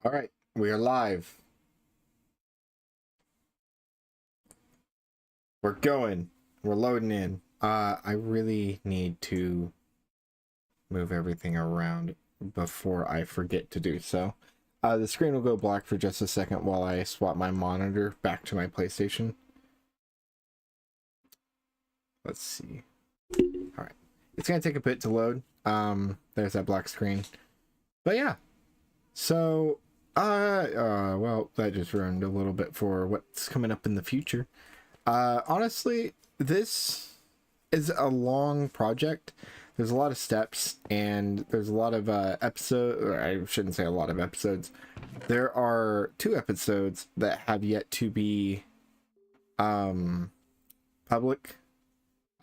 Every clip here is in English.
All right, we are live. We're going. We're loading in. I really need to move everything around before I forget to do so. The screen will go black for just a second while I swap my monitor back to my PlayStation. Let's see. All right, it's gonna take a bit to load. There's that black screen. But yeah, so well, that just ruined a little bit for what's coming up in the future. Honestly, this is a long project. There's a lot of steps, and there's a lot of episodes. I shouldn't say a lot of episodes. There are 2 episodes that have yet to be public.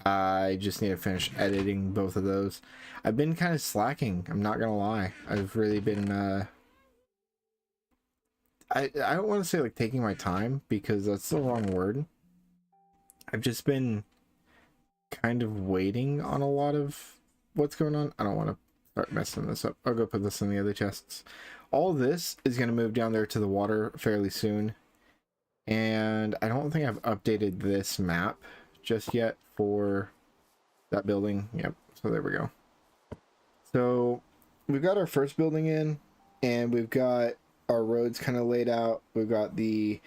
I just need to finish editing both of those. I've been kind of slacking, I'm not gonna lie. I've really been I don't want to say like taking my time, because that's the wrong word. I've just been kind of waiting on a lot of what's going on. I don't want to start messing this up. I'll go put this in the other chests. All this is going to move down there to the water fairly soon. And I don't think I've updated this map just yet for that building. Yep. So there we go. So we've got our first building in, and we've got our roads kind of laid out. We've got the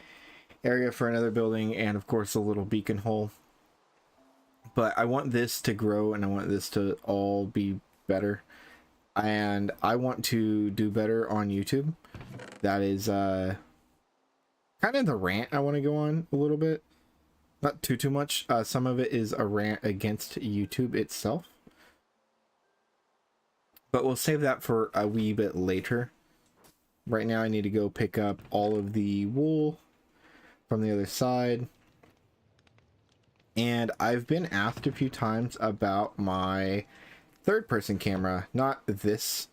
area for another building, and of course a little beacon hole. But I want this to grow, and I want this to all be better, and I want to do better on YouTube. That is kind of the rant I want to go on a little bit, not too much. Some of it is a rant against YouTube itself, but we'll save that for a wee bit later. Right now I need to go pick up all of the wool from the other side. And I've been asked a few times about my third-person camera. Not this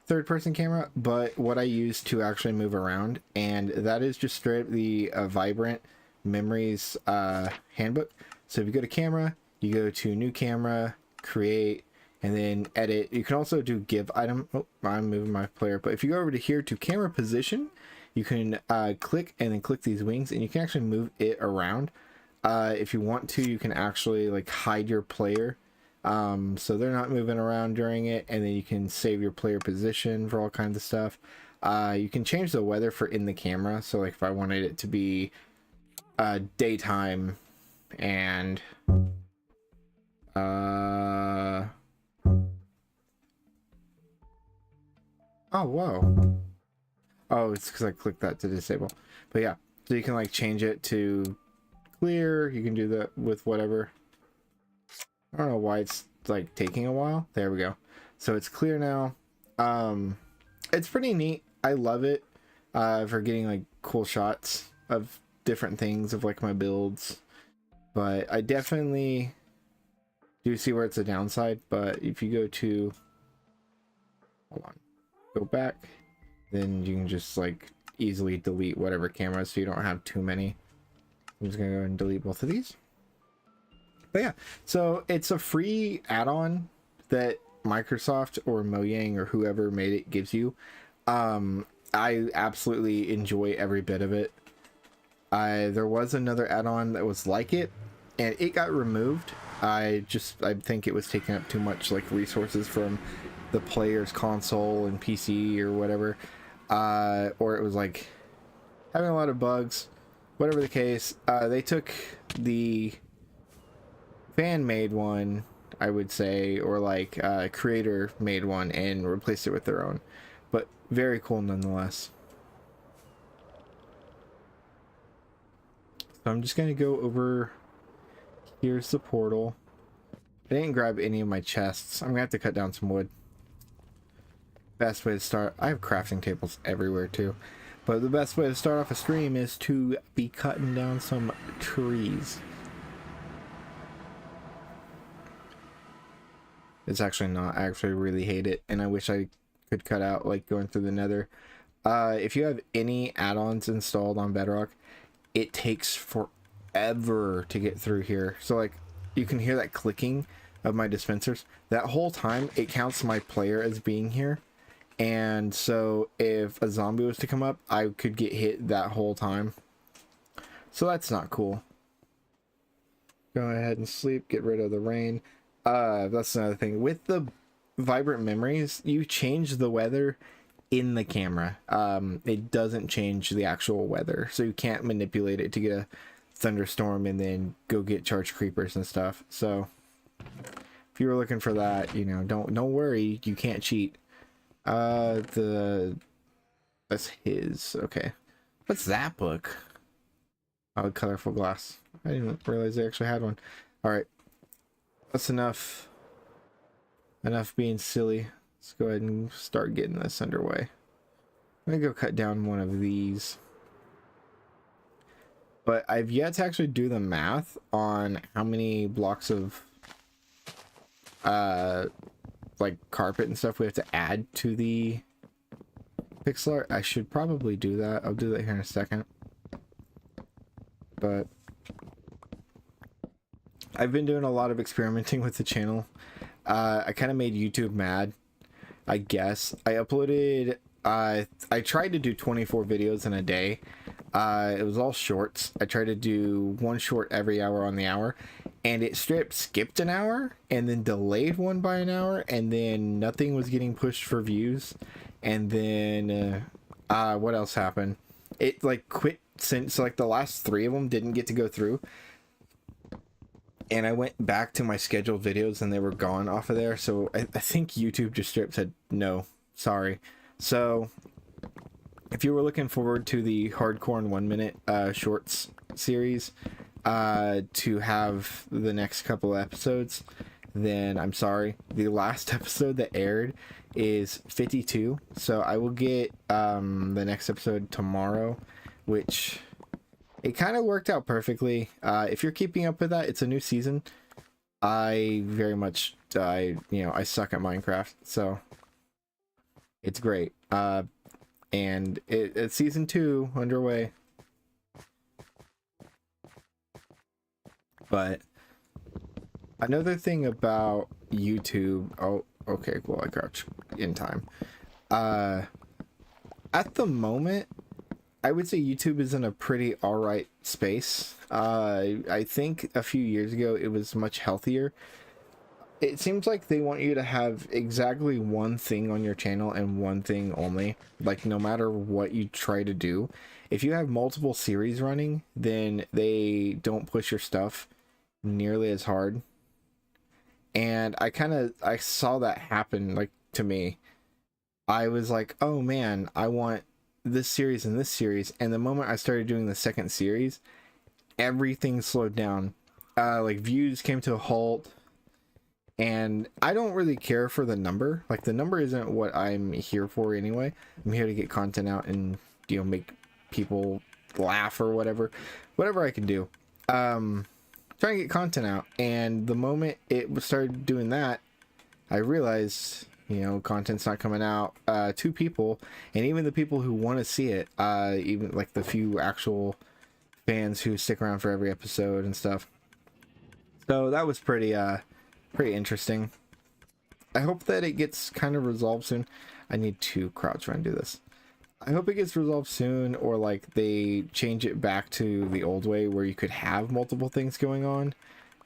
third-person camera, but what I use to actually move around. And that is just straight up the Vibrant Memories handbook. So if you go to camera, you go to new camera, create, and then edit. You can also do give item. Oh, I'm moving my player. But if you go over to here to camera position, you can click and then click these wings, and you can actually move it around. If you want to, you can actually like hide your player, so they're not moving around during it, and then you can save your player position for all kinds of stuff. You can change the weather for in the camera, so like if I wanted it to be daytime and oh whoa, oh, it's because I clicked that to disable. But yeah, so you can like change it to clear. You can do that with whatever. I don't know why it's like taking a while. There we go. So it's clear now. It's pretty neat. I love it for getting like cool shots of different things of like my builds, but I definitely do see where it's a downside. But if you go to, hold on, go back, then you can just like easily delete whatever cameras, so you don't have too many. I'm just gonna go and delete both of these. But yeah, so it's a free add-on that Microsoft or Mojang or whoever made it gives you. I absolutely enjoy every bit of it. There was another add-on that was like it, and it got removed. I think it was taking up too much like resources from the player's console and PC or whatever, or it was like having a lot of bugs. Whatever the case, they took the fan-made one, I would say, or like creator-made one, and replaced it with their own. But very cool nonetheless. So I'm just gonna go over. Here's the portal. I didn't grab any of my chests. I'm gonna have to cut down some wood. Best way to start. I have crafting tables everywhere too. But the best way to start off a stream is to be cutting down some trees. It's actually not. I actually really hate it, and I wish I could cut out like going through the nether. If you have any add-ons installed on Bedrock, it takes forever to get through here. So like you can hear that clicking of my dispensers. That whole time it counts my player as being here, and so if a zombie was to come up, I could get hit that whole time. So that's not cool. Go ahead and sleep, get rid of the rain. That's another thing. With the vibrant memories, you change the weather in the camera. It doesn't change the actual weather, so you can't manipulate it to get a thunderstorm and then go get charged creepers and stuff. So if you were looking for that, you know, don't worry, you can't cheat. That's his. Okay, what's that book? Oh, colorful glass. I didn't realize they actually had one. All right, that's enough being silly. Let's go ahead and start getting this underway. I'm gonna go cut down one of these, but I've yet to actually do the math on how many blocks of like carpet and stuff we have to add to the pixel art. I should probably do that. I'll do that here in a second. But I've been doing a lot of experimenting with the channel. I kind of made YouTube mad, I guess. I uploaded, I tried to do 24 videos in a day. It was all shorts. I tried to do one short every hour on the hour, and it skipped an hour and then delayed one by an hour, and then nothing was getting pushed for views. And then what else happened? It like quit, since like the last 3 of them didn't get to go through, and I went back to my scheduled videos and they were gone off of there. So I think YouTube just straight said no, sorry. So if you were looking forward to the Hardcore in 1 minute shorts series to have the next couple episodes, then I'm sorry. The last episode that aired is 52, so I will get the next episode tomorrow, which it kind of worked out perfectly. If you're keeping up with that, it's a new season. I very much I suck at Minecraft, so it's great. And it's season 2 underway. But another thing about YouTube, oh, okay, cool, I crouch in time. At the moment, I would say YouTube is in a pretty alright space. I think a few years ago it was much healthier. It seems like they want you to have exactly one thing on your channel and one thing only. Like, no matter what you try to do, if you have multiple series running, then they don't push your stuff nearly as hard. And I saw that happen, like, to me. I was like, oh man, I want this series and this series, and the moment I started doing the second series, everything slowed down. Like, views came to a halt, and I don't really care for the number. Like, the number isn't what I'm here for anyway. I'm here to get content out and, you know, make people laugh or whatever I can do. Trying to get content out, and the moment it started doing that, I realized, you know, content's not coming out to people, and even the people who want to see it, even like the few actual fans who stick around for every episode and stuff. So that was pretty interesting. I hope that it gets kind of resolved soon. I need to crouch when I do this. I hope it gets resolved soon, or like they change it back to the old way where you could have multiple things going on,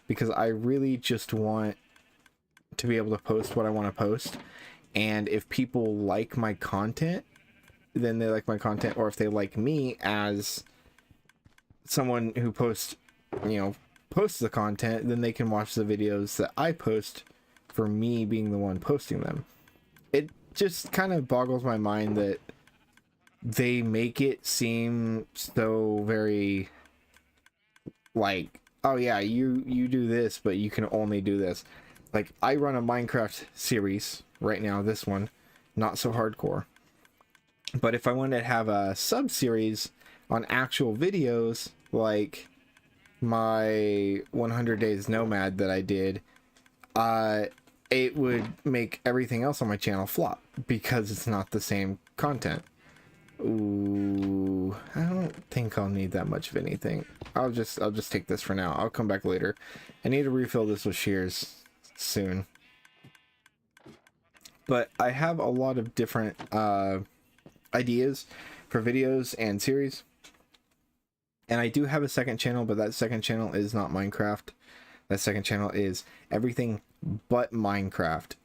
because I really just want to be able to post what I want to post. And if people like my content, then they like my content, or if they like me as someone who posts the content, then they can watch the videos that I post for me being the one posting them. It just kind of boggles my mind that they make it seem so very like, oh yeah, you do this, but you can only do this. Like, I run a Minecraft series right now, this one, not so hardcore. But if I wanted to have a sub-series on actual videos, like my 100 Days Nomad that I did, it would make everything else on my channel flop, because it's not the same content. Ooh, I don't think I'll need that much of anything. I'll just take this for now. I'll come back later. I need to refill this with shears soon. But I have a lot of different ideas for videos and series. And I do have a second channel, but that second channel is not Minecraft. That second channel is everything but Minecraft.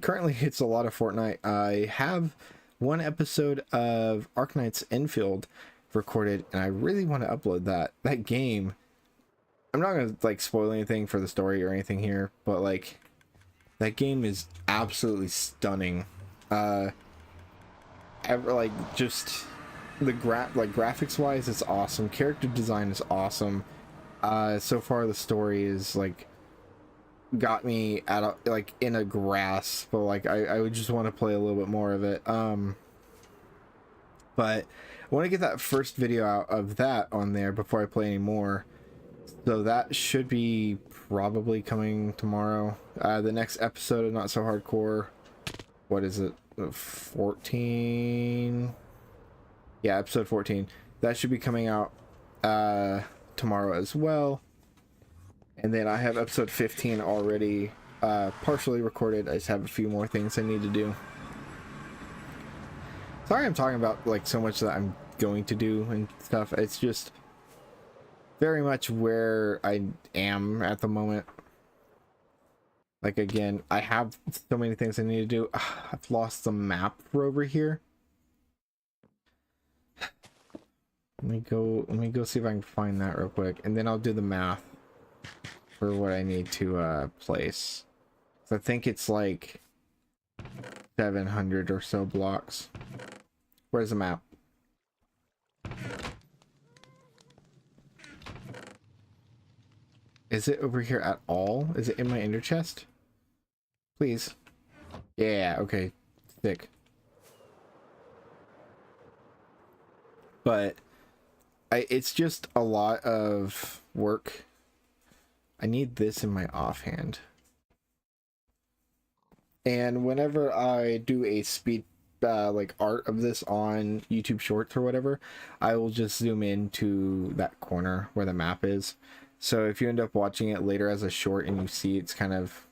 Currently, it's a lot of Fortnite. I have one episode of Arknight's Infield recorded, and I really want to upload that. That game, I'm not going to like spoil anything for the story or anything here, but like that game is absolutely stunning. Like just the graphics wise, it's awesome. Character design is awesome. So far the story is like got me at a, like in a grasp, but like I would just want to play a little bit more of it. But I want to get that first video out of that on there before I play any more. So that should be probably coming tomorrow. The next episode of Not So Hardcore, what is it, 14? Yeah, episode 14. That should be coming out tomorrow as well. And then I have episode 15 already partially recorded. I just have a few more things I need to do. Sorry I'm talking about like so much that I'm going to do and stuff. It's just very much where I am at the moment. Like again, I have so many things I need to do. I've lost the map for over here. Let me go see if I can find that real quick, and then I'll do the math for what I need to place. So I think it's like 700 or so blocks. Where's the map? Is it over here at all? Is it in my ender chest? Please. Yeah, okay. Thick. But it's just a lot of work. I need this in my offhand. And whenever I do a speed like art of this on YouTube Shorts or whatever, I will just zoom into that corner where the map is. So if you end up watching it later as a short and you see it's kind of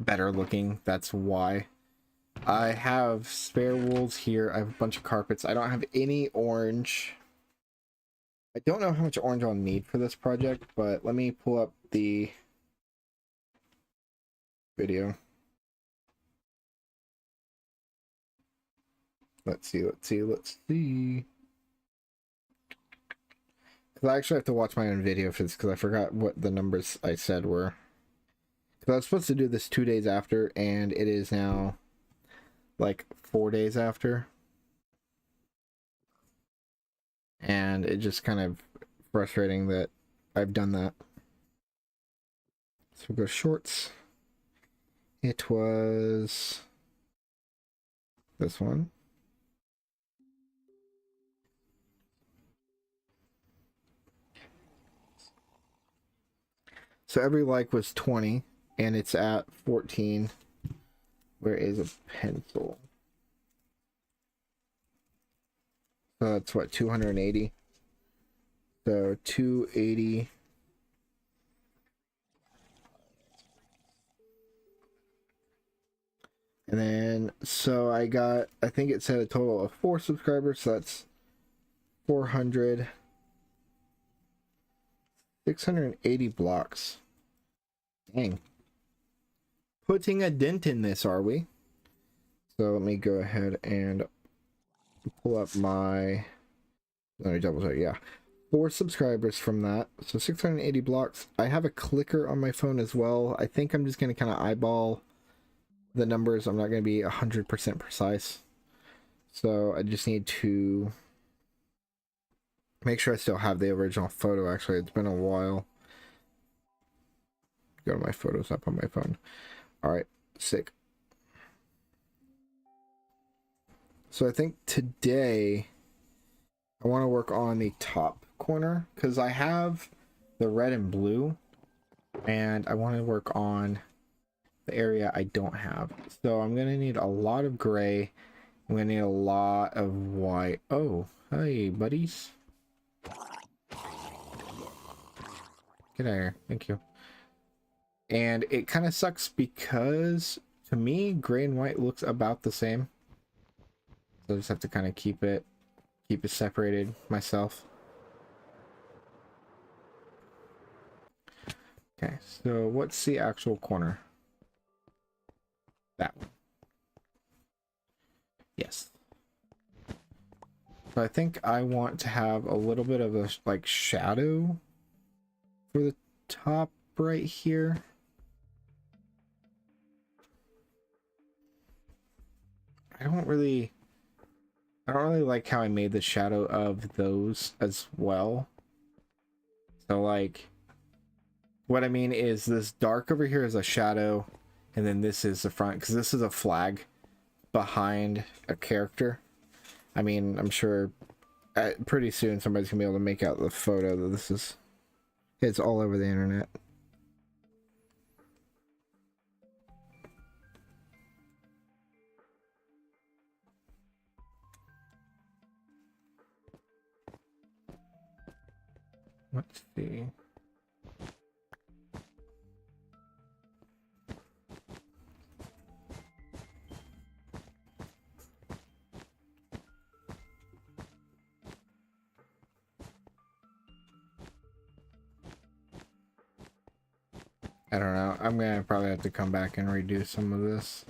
better looking, that's why. I have spare wools here. I have a bunch of carpets. I don't have any orange. I don't know how much orange I'll need for this project, but let me pull up the video. Let's see. Because I actually have to watch my own video for this, because I forgot what the numbers I said were. Because I was supposed to do this 2 days after, and it is now like 4 days after. And it's just kind of frustrating that I've done that. So we'll go shorts. It was this one. So every like was 20, and it's at 14. Where is a pencil? So that's what, 280. So 280. And then, so I think it said a total of 4 subscribers, so that's 400. 680 blocks. Dang. Putting a dent in this, are we? So let me go ahead and pull up my... Let me double check, yeah. 4 subscribers from that. So 680 blocks. I have a clicker on my phone as well. I think I'm just going to kind of eyeball the numbers. I'm not going to be 100% precise. So I just need to make sure I still have the original photo. Actually, it's been a while. Go to my photos up on my phone. All right, sick. So I think today I want to work on the top corner, because I have the red and blue, and I want to work on the area I don't have. So I'm going to need a lot of gray. I'm going to need a lot of white. Oh, hey, buddies. Get out of here. Thank you. And it kind of sucks because To me, gray and white looks about the same. So I just have to kind of keep it separated myself. Okay, so what's the actual corner? That one. Yes. So I think I want to have a little bit of a like shadow for the top right here. I don't really like how I made the shadow of those as well. So like what I mean is this dark over here is a shadow, and then this is the front, because this is a flag behind a character. I mean, I'm sure pretty soon somebody's gonna be able to make out the photo that this is. It's all over the internet. Let's see. I don't know. I'm gonna probably have to come back and redo some of this.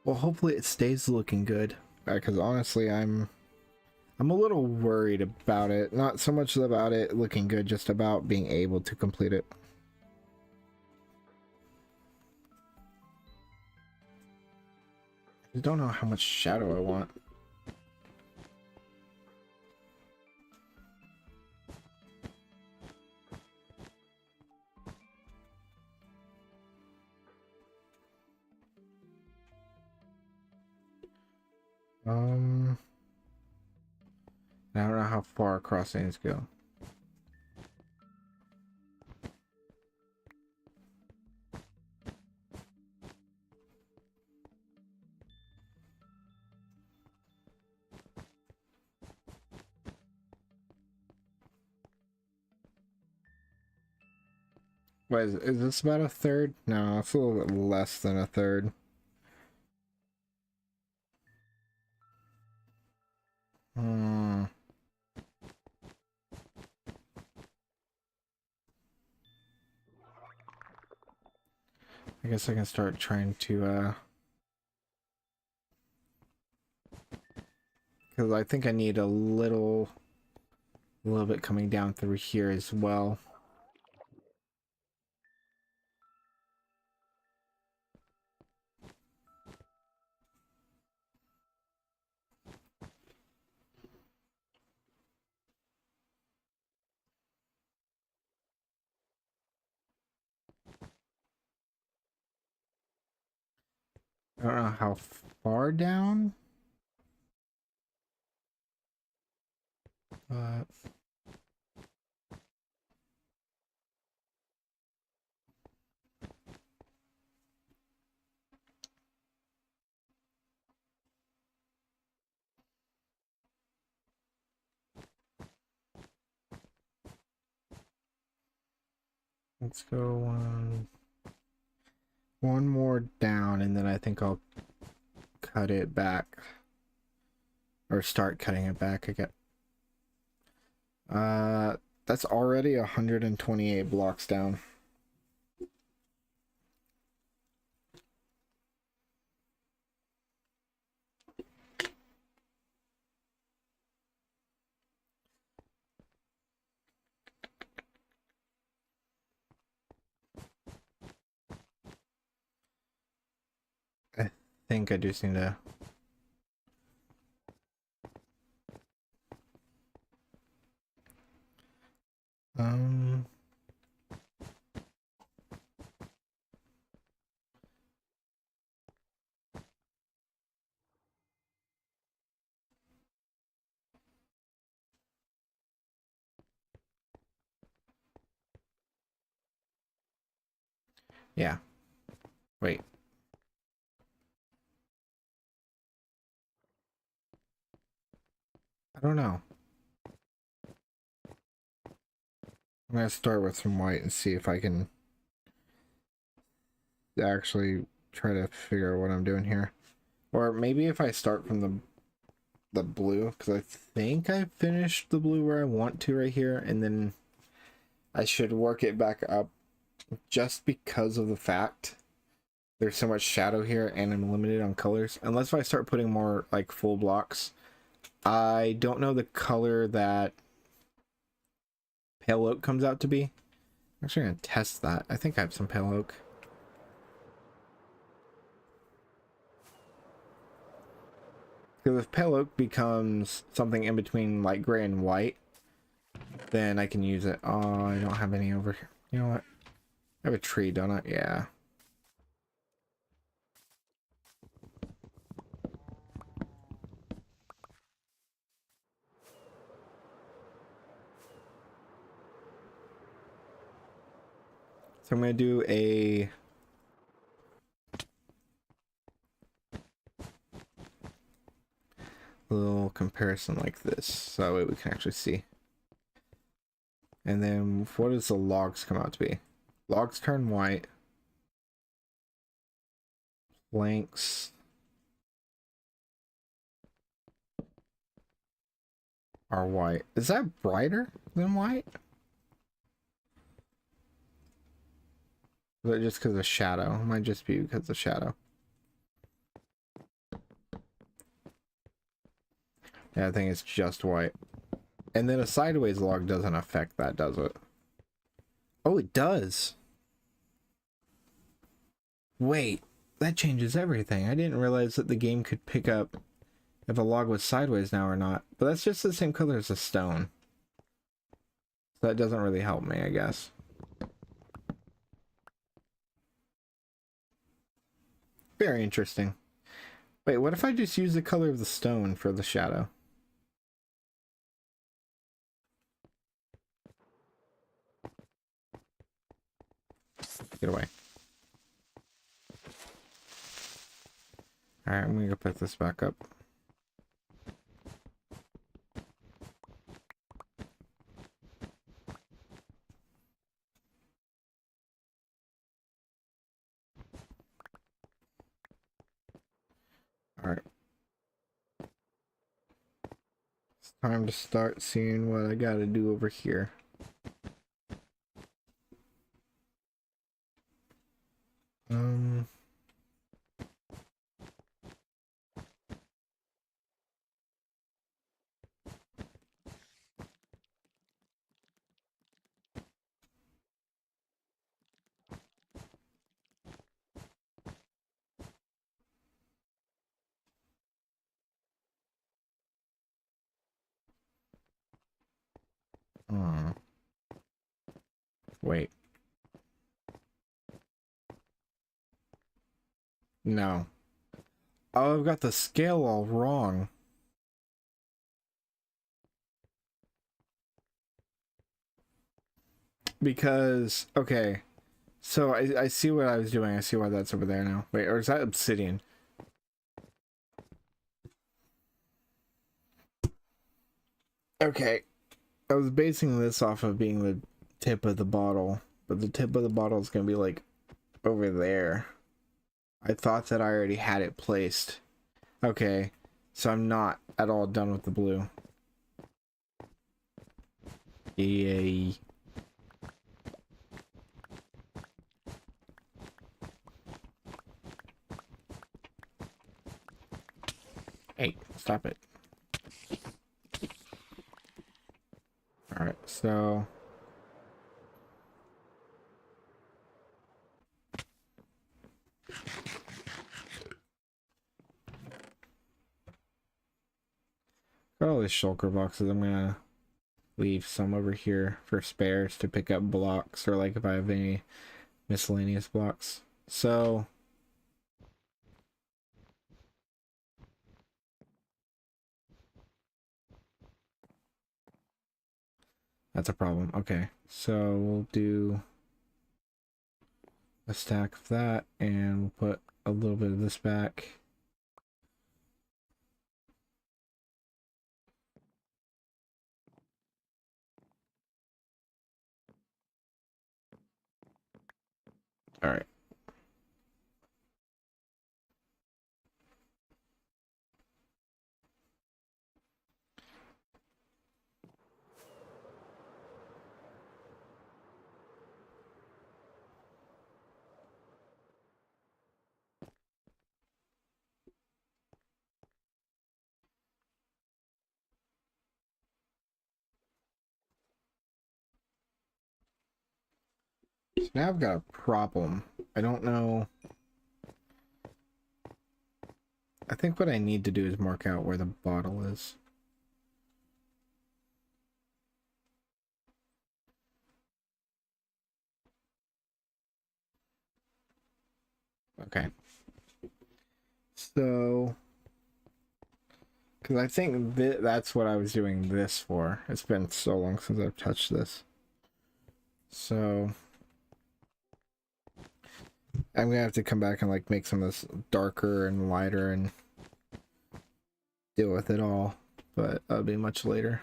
Well, hopefully it stays looking good, because honestly, I'm a little worried about it. Not so much about it looking good, just about being able to complete it. I don't know how much shadow I want. I don't know how far crossings go. What is this about a third? No, it's a little bit less than a third. I guess I can start trying to because I think I need a little bit coming down through here as well. I don't know how far down, but let's go one more down, and then I think I'll cut it back, or start cutting it back again. That's already 128 blocks down. I think I just need to Yeah. Wait. I don't know. I'm gonna start with some white and see if I can actually try to figure out what I'm doing here. Or maybe if I start from the blue, because I think I finished the blue where I want to right here, and then I should work it back up just because of the fact there's so much shadow here and I'm limited on colors. Unless if I start putting more like full blocks. I don't know the color that pale oak comes out to be. I'm actually gonna test that. I think I have some pale oak. Because if pale oak becomes something in between light gray and white, then I can use it. Oh, I don't have any over here. You know what? I have a tree, don't I? Yeah. So I'm gonna do a little comparison like this, so that we can actually see. And then what does the logs come out to be? Logs turn white. Planks are white. Is that brighter than white? Is it just because of shadow? It might just be because of shadow. Yeah, I think it's just white. And then a sideways log doesn't affect that, does it? Oh, it does. Wait, that changes everything. I didn't realize that the game could pick up if a log was sideways now or not. But that's just the same color as a stone. So that doesn't really help me, I guess. Very interesting. Wait, what if I just use the color of the stone for the shadow? Get away. Alright, I'm gonna go pick this back up. Alright. It's time to start seeing what I gotta do over here. Um... Wait. No. Oh, I've got the scale all wrong. Because, okay. So I see what I was doing. I see why that's over there now. Wait, or is that obsidian? Okay. I was basing this off of being the tip of the bottle. But the tip of the bottle is going to be like over there. I thought that I already had it placed. Okay. So I'm not at all done with the blue. Yay. Hey, stop it. Alright, so... got all these shulker boxes. I'm gonna leave some over here for spares to pick up blocks, or like if I have any miscellaneous blocks. So... that's a problem. Okay, so we'll do a stack of that, and we'll put a little bit of this back. All right. So now I've got a problem. I don't know. I think what I need to do is mark out where the bottle is. Okay. So, because I think that's what I was doing this for. It's been so long since I've touched this. So, I'm gonna have to come back and like make some of this darker and lighter and deal with it all, but that'll be much later.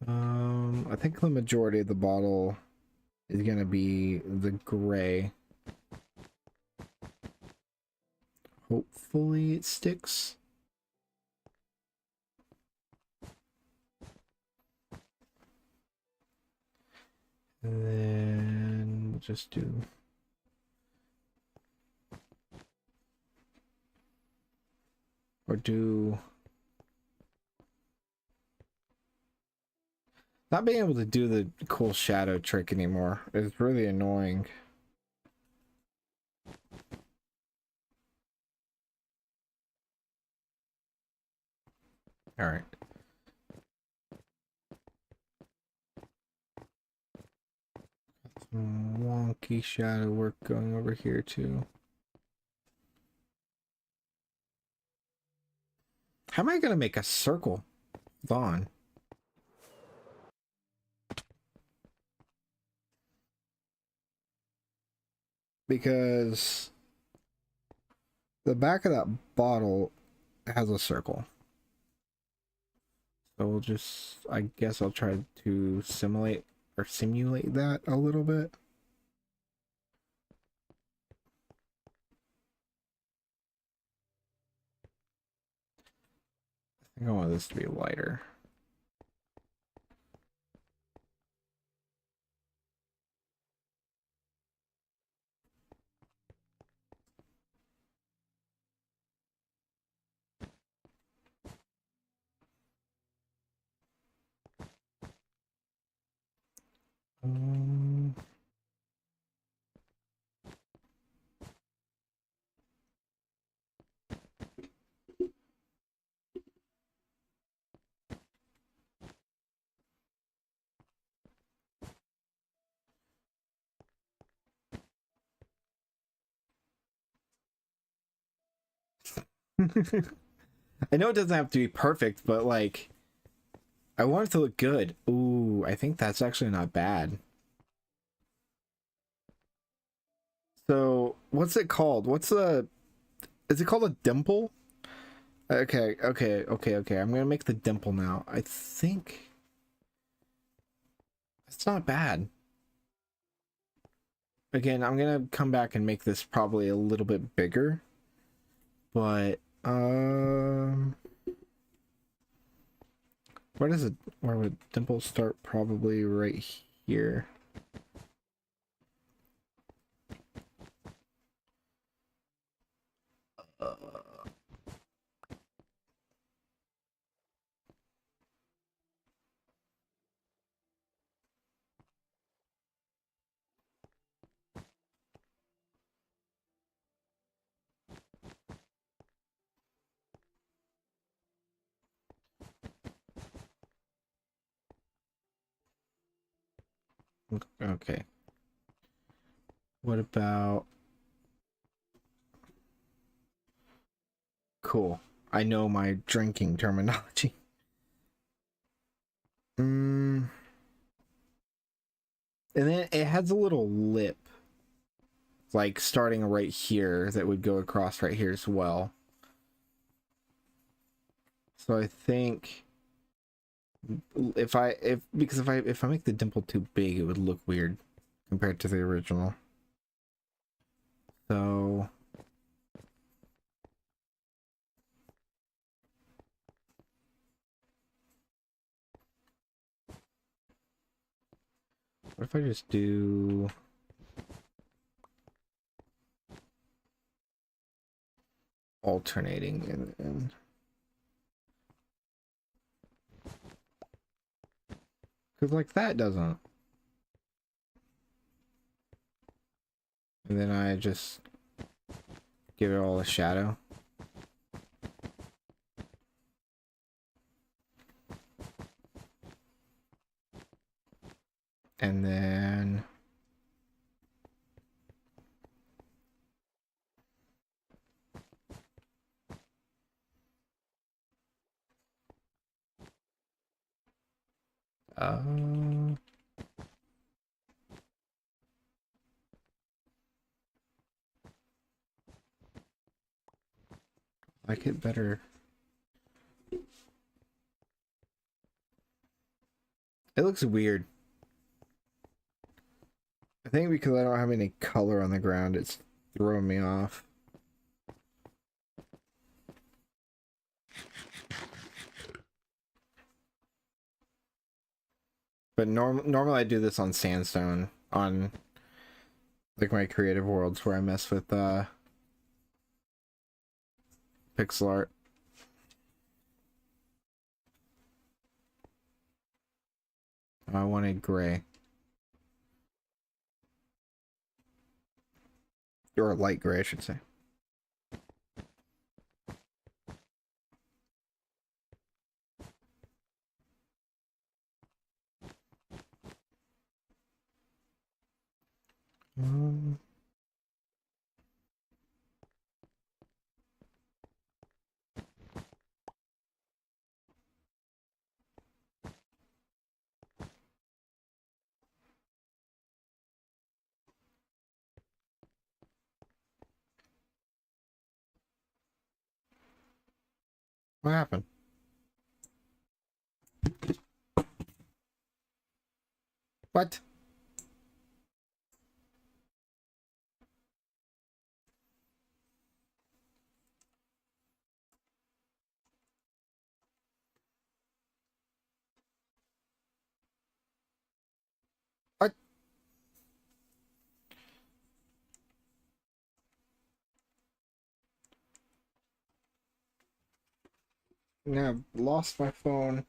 I think the majority of the bottle is gonna be the gray. Hopefully it sticks. And then we'll just do not being able to do the cool shadow trick anymore is really annoying. All right. Some wonky shadow work going over here too. How am I gonna make a circle? Vaughn. Because the back of that bottle has a circle. So we'll just, I guess I'll try to simulate that a little bit. I think I want this to be lighter. Um, I know it doesn't have to be perfect, but like, I want it to look good. Ooh, I think that's actually not bad. So, what's it called? Is it called a dimple? Okay. I'm gonna make the dimple now. I think it's not bad. Again, I'm gonna come back and make this probably a little bit bigger, but where would dimple start? Probably right here. Okay. What about... Cool. I know my drinking terminology. And then it has a little lip, like starting right here, that would go across right here as well. So I think if I make the dimple too big, it would look weird compared to the original. So what if I just do alternating and because like that doesn't. And then I just give it all a shadow. And then like it better. It looks weird. I think because I don't have any color on the ground, it's throwing me off. But normally I do this on sandstone, on like my creative worlds where I mess with pixel art. I wanted gray. Or light gray, I should say. What happened? What? What? Now lost my phone.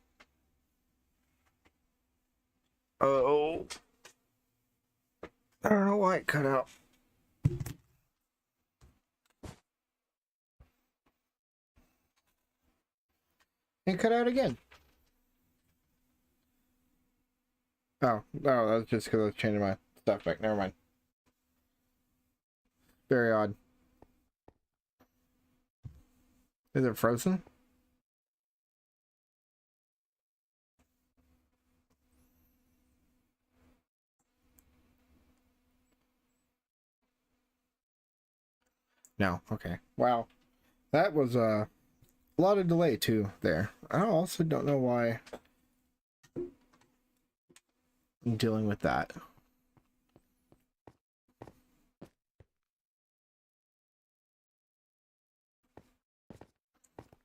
Oh. I don't know why it cut out. It cut out again. Oh, no, that's just because I was changing my stuff back. Never mind. Very odd. Is it frozen? No. Okay. Wow. That was a lot of delay too there. I also don't know why I'm dealing with that.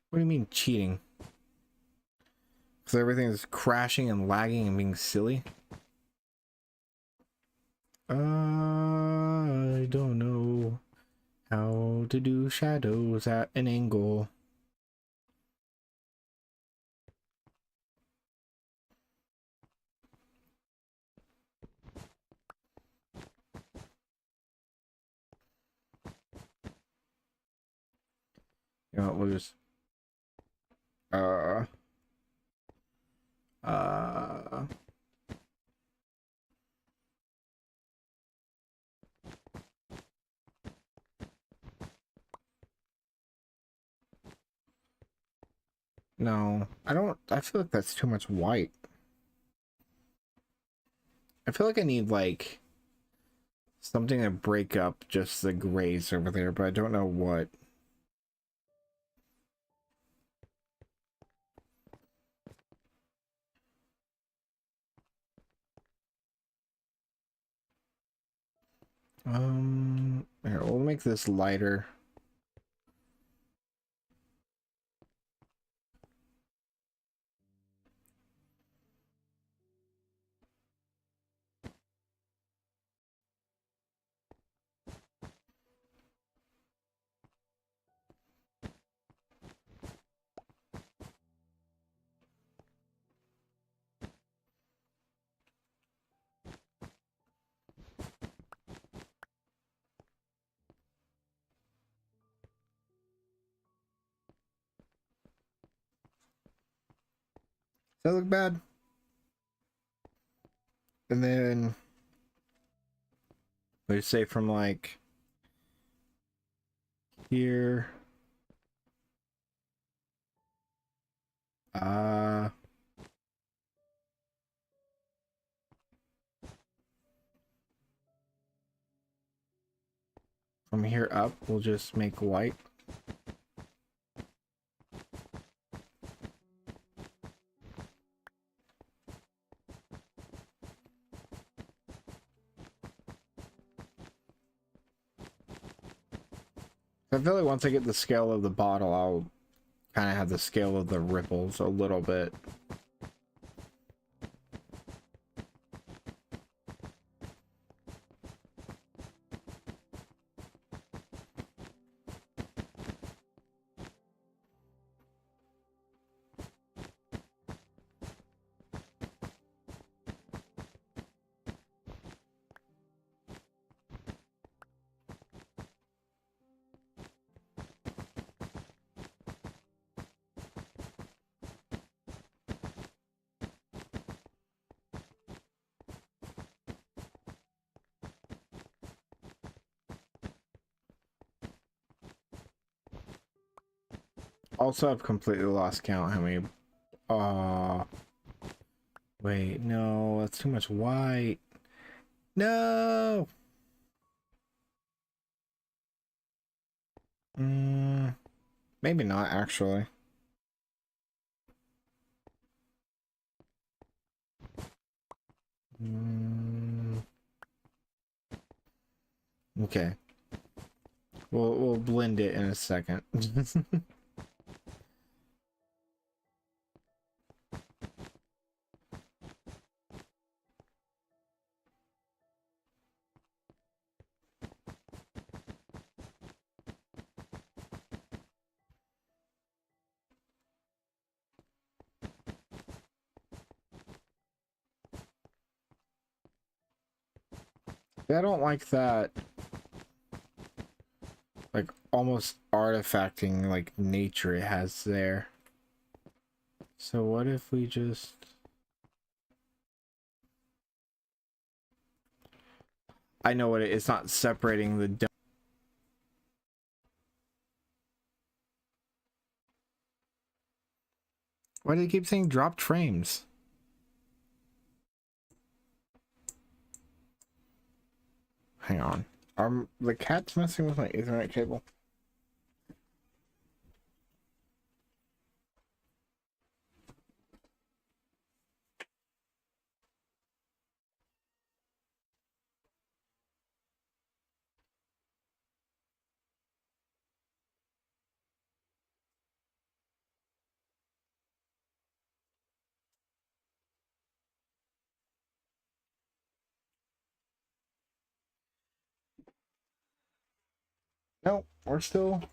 What do you mean cheating? Because everything is crashing and lagging and being silly? I don't know how to do shadows at an angle. You know, we'll just uh no, I don't. I feel like that's too much white. I feel like I need like something to break up just the grays over there, but I don't know what. Here, we'll make this lighter. Does that look bad? And then let's say from like here. From here up, we'll just make white. I feel like once I get the scale of the bottle, I'll kind of have the scale of the ripples a little bit. Also, I've completely lost count how many. Wait, no, that's too much white. No. Maybe not actually. Okay. We'll blend it in a second. I don't like that, like almost artifacting like nature it has there. So what if we just I know what it's not separating the Why do they keep saying dropped frames? Hang on. The cat's messing with my Ethernet cable. No, we're still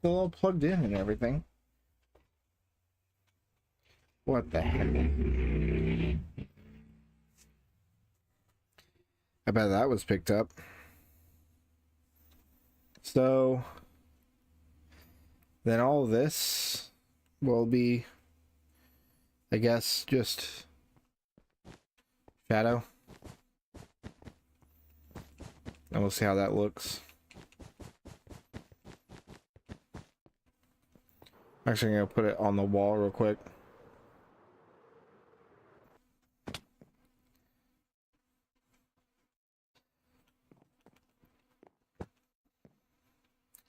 all plugged in and everything. What the heck? I bet that was picked up. So then all this will be, I guess, just shadow. And we'll see how that looks. Actually, I'm gonna put it on the wall real quick.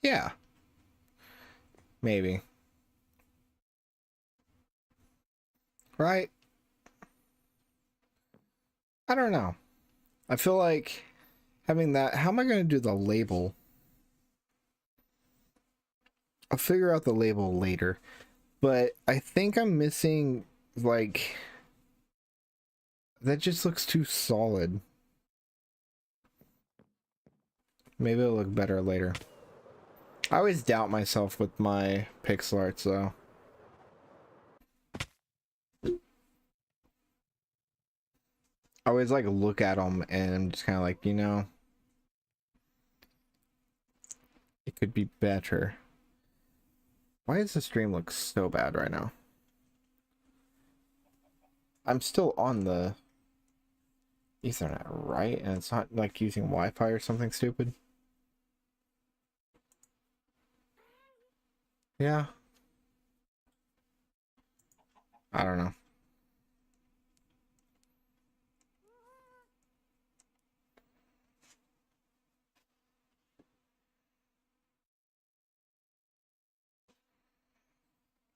Yeah, maybe. Right? I don't know. I feel like having that, how am I going to do the label? I'll figure out the label later. But I think I'm missing, like, that just looks too solid. Maybe it'll look better later. I always doubt myself with my pixel arts, though. I always, like, look at them and I'm just kind of like, you know, it could be better. Why does the stream look so bad right now? I'm still on the Ethernet, right? And it's not like using Wi-Fi or something stupid. Yeah. I don't know.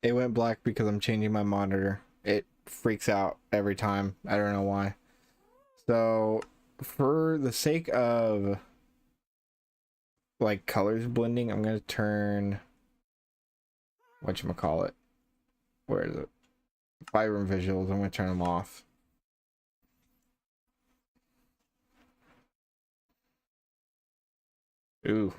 It went black because I'm changing my monitor. It freaks out every time. I don't know why. So, for the sake of like colors blending, I'm gonna turn whatchamacallit. Where is it? Vibrant visuals. I'm gonna turn them off. Ooh.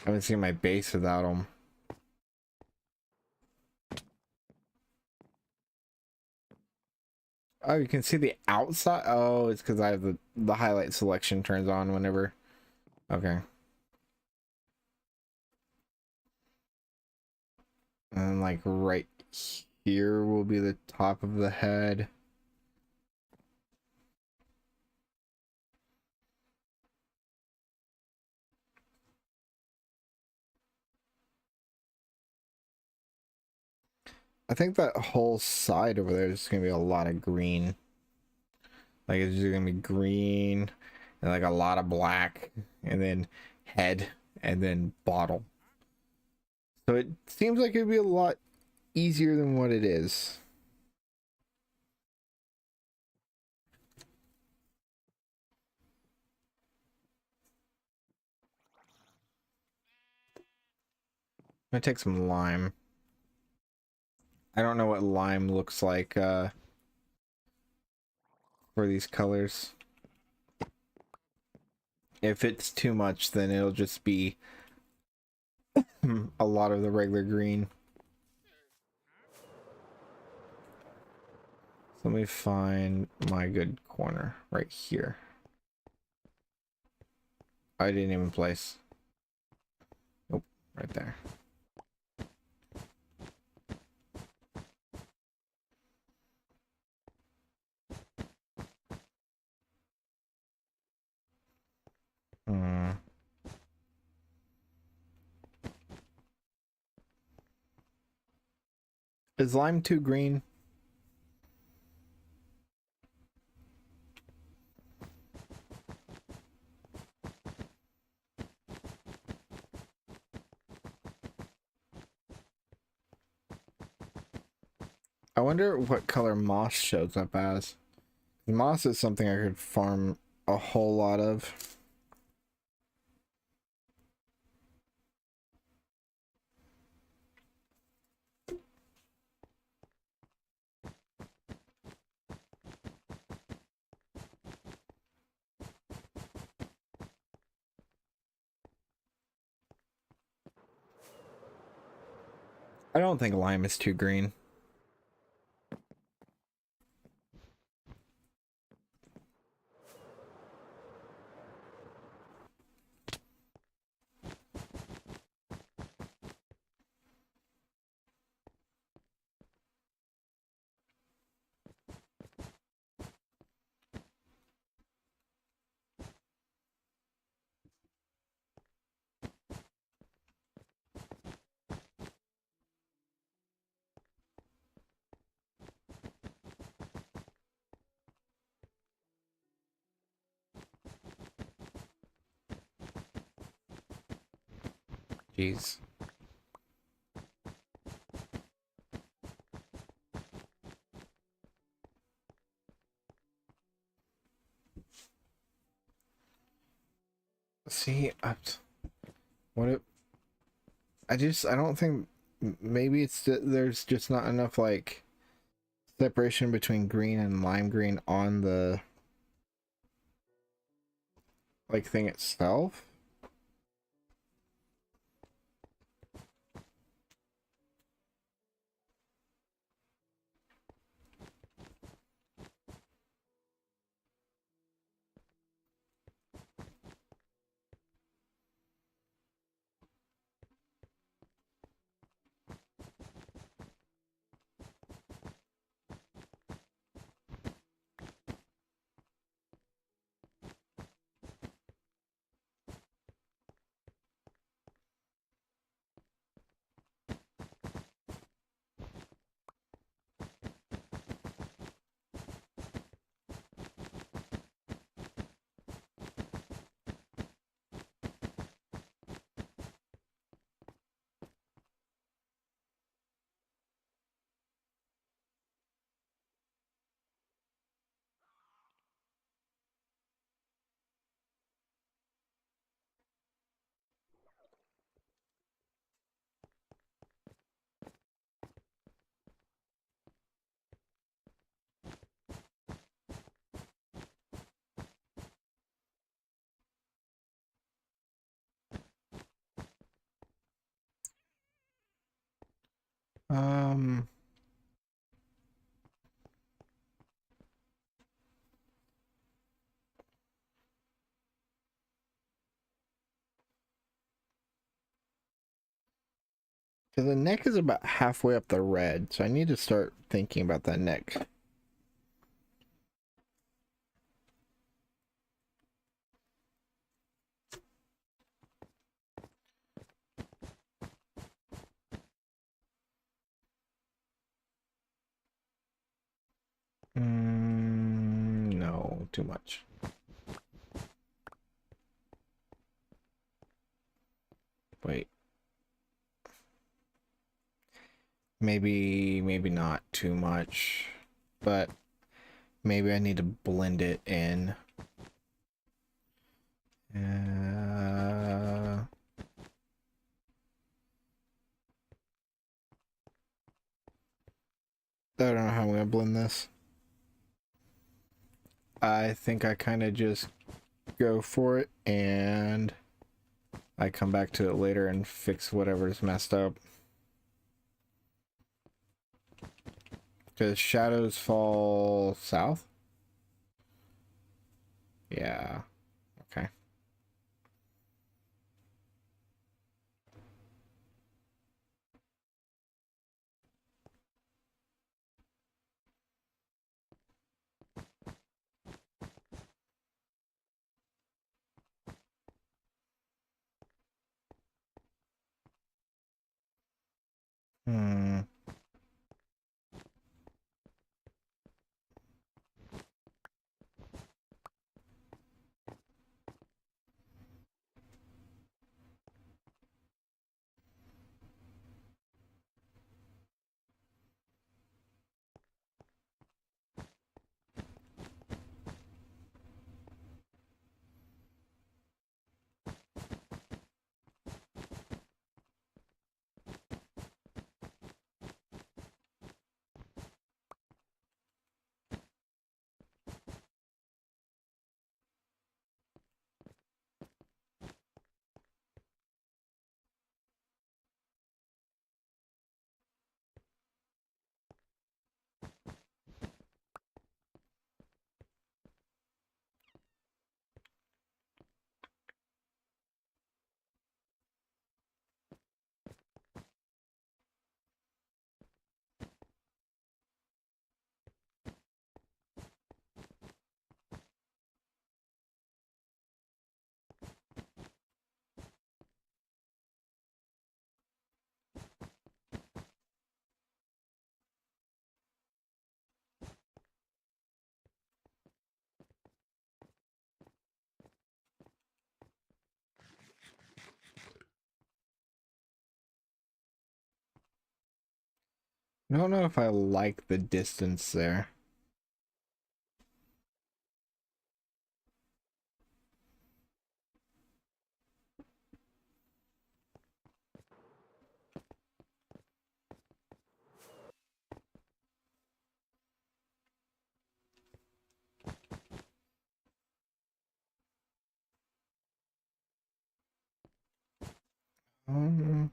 I haven't seen my base without them. Oh, you can see the outside. Oh, it's because I have the highlight selection turns on whenever. Okay. And like right here will be the top of the head. I think that whole side over there is gonna be a lot of green. Like it's just gonna be green and like a lot of black and then head and then bottle. So it seems like it'd be a lot easier than what it is. I'm gonna take some lime. I don't know what lime looks like for these colors. If it's too much, then it'll just be a lot of the regular green. So let me find my good corner right here. I didn't even place. Nope, right there. Is lime too green? I wonder what color moss shows up as. Moss is something I could farm a whole lot of. I don't think lime is too green. Jeez. See, what it, I don't think, maybe it's there's just not enough like separation between green and lime green on the like thing itself. Um, because the neck is about halfway up the red, so I need to start thinking about that neck. No, too much. Wait. Maybe not too much, but maybe I need to blend it in. I don't know how I'm gonna blend this. I think I kind of just go for it and I come back to it later and fix whatever's messed up. Because shadows fall south? Yeah. Okay. Hmm. I don't know if I like the distance there. Um,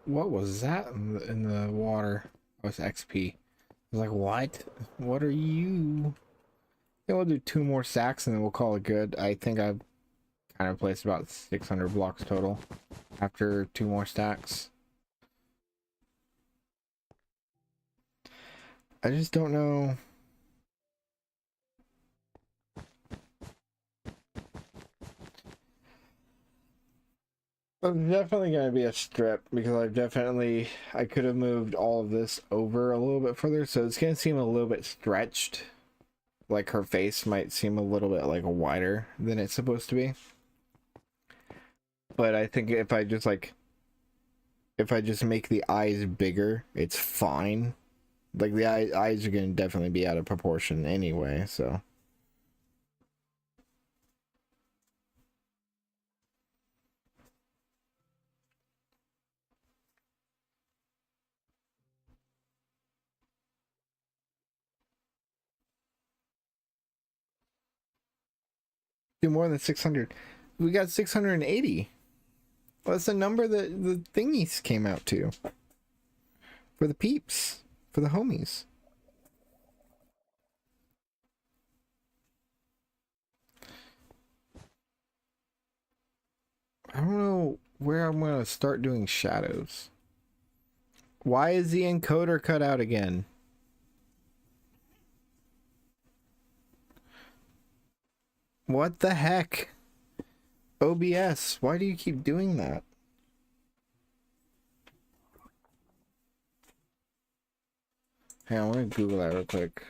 what was that in the water? Oh, it's XP. I was like, what? What are you? Yeah, we'll do 2 more stacks and then we'll call it good. I think I've kind of placed about 600 blocks total after 2 more stacks. I just don't know. It's definitely going to be a strip because I could have moved all of this over a little bit further, so it's going to seem a little bit stretched. Like her face might seem a little bit like wider than it's supposed to be. But I think if I just make the eyes bigger, it's fine. Like the eyes are going to definitely be out of proportion anyway, so. Do more than 600. We got 680. Well, that's the number that the thingies came out to. For the peeps. For the homies. I don't know where I'm going to start doing shadows. Why is the encoder cut out again? What the heck? OBS, why do you keep doing that? Hey, I want to Google that real quick.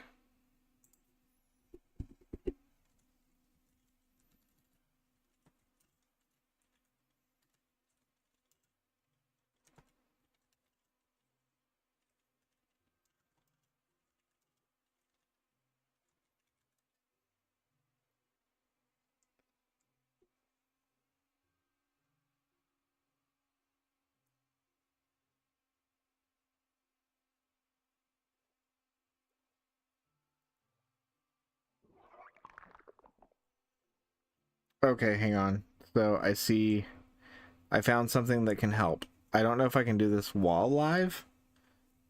Okay, hang on. So I found something that can help. I don't know if I can do this while live,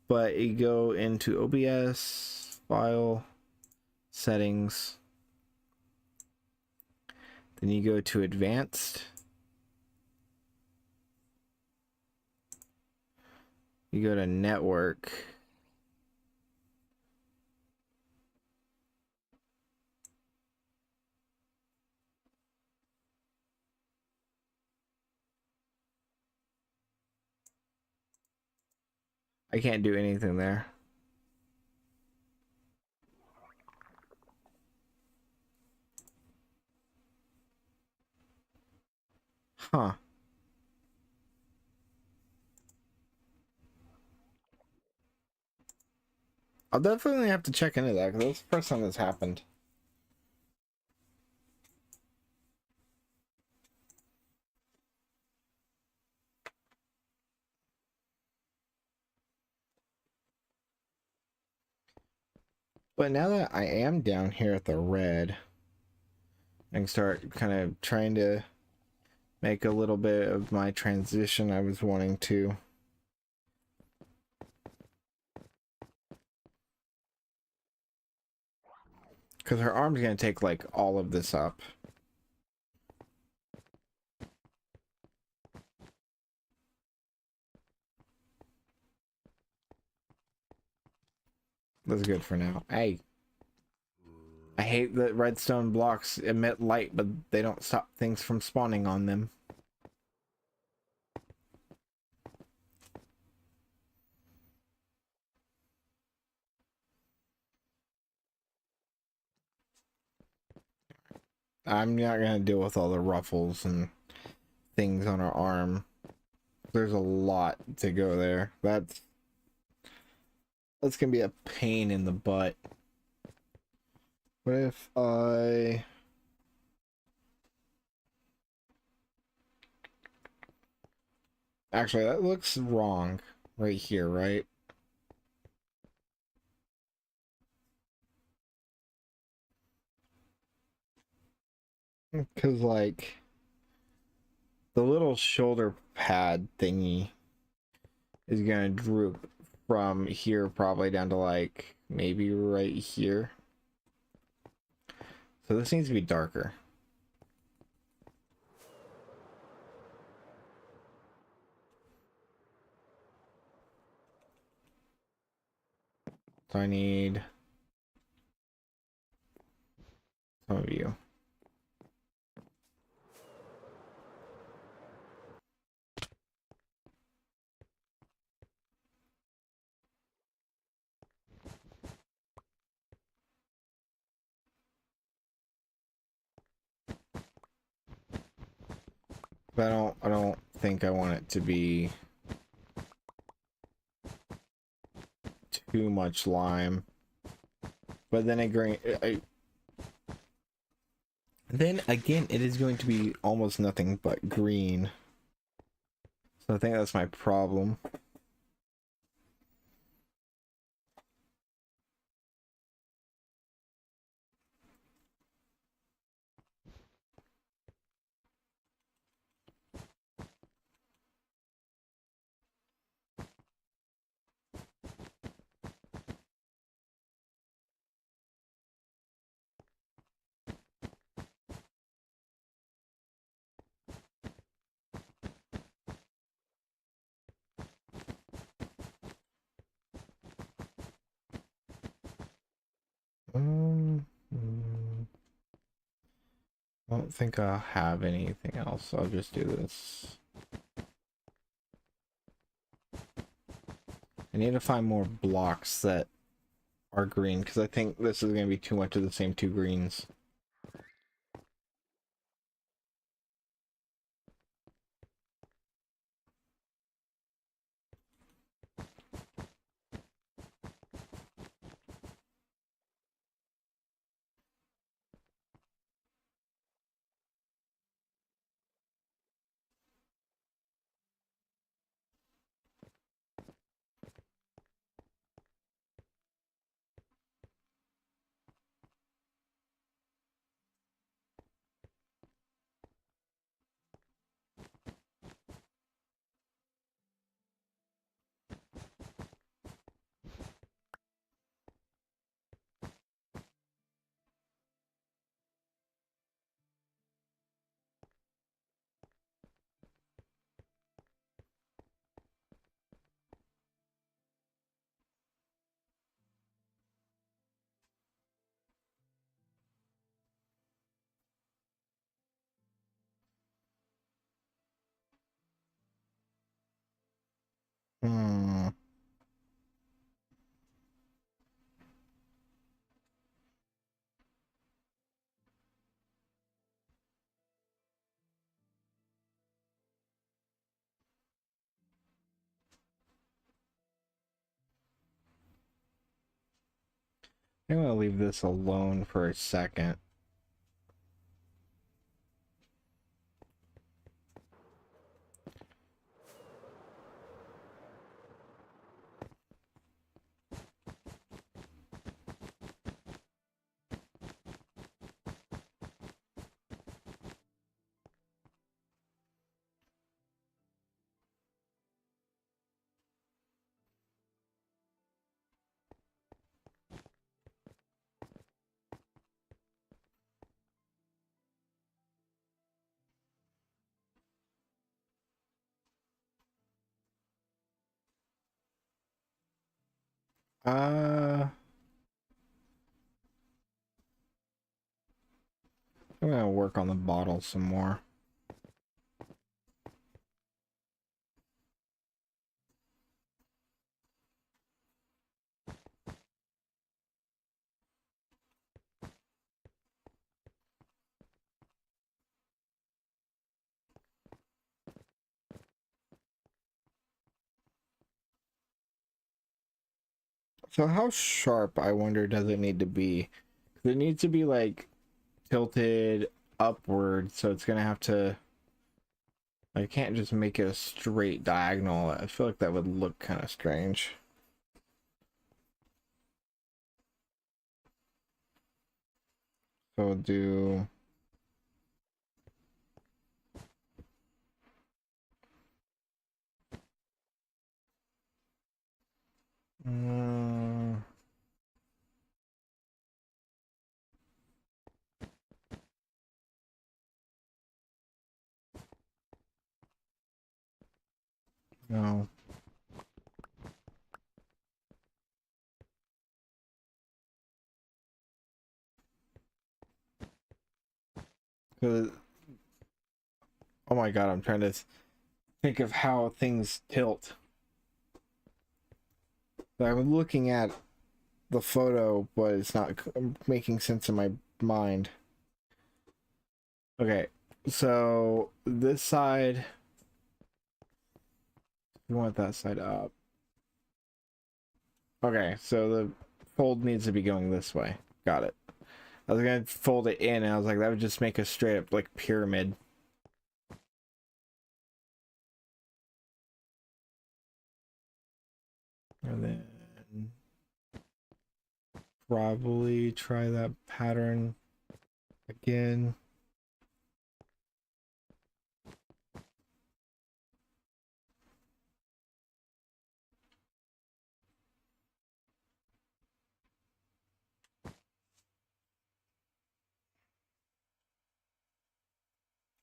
but you go into OBS, file, settings, then you go to advanced, you go to network, I can't do anything there. Huh. I'll definitely have to check into that because that's the first time this happened. But now that I am down here at the red, I can start kind of trying to make a little bit of my transition I was wanting to. Because her arm's going to take like all of this up. That's good for now. Hey. I hate that redstone blocks emit light, but they don't stop things from spawning on them. I'm not gonna deal with all the ruffles and things on her arm. There's a lot to go there. That's gonna be a pain in the butt. What if I... Actually, that looks wrong right here, right? Because, like, the little shoulder pad thingy is gonna droop from here probably down to, like, maybe right here. So this needs to be darker. So I need some of you. But I don't think I want it to be too much lime. But then then again, it is going to be almost nothing but green. So I think that's my problem. I don't think I'll have anything else. I'll just do this. I need to find more blocks that are green because I think this is going to be too much of the same two greens. Hmm. I'm going to leave this alone for a second. I'm gonna work on the bottle some more. So how sharp, I wonder, does it need to be? It needs to be like tilted upward, so it's gonna have to, I can't just make it a straight diagonal. I feel like that would look kind of strange. So we'll do no. Oh my god, I'm trying to think of how things tilt. I'm looking at the photo, but it's not making sense in my mind. Okay, so this side, you want that side up. Okay, so the fold needs to be going this way. Got it. I was gonna fold it in, and I was like, that would just make a straight up like pyramid. And then probably try that pattern again.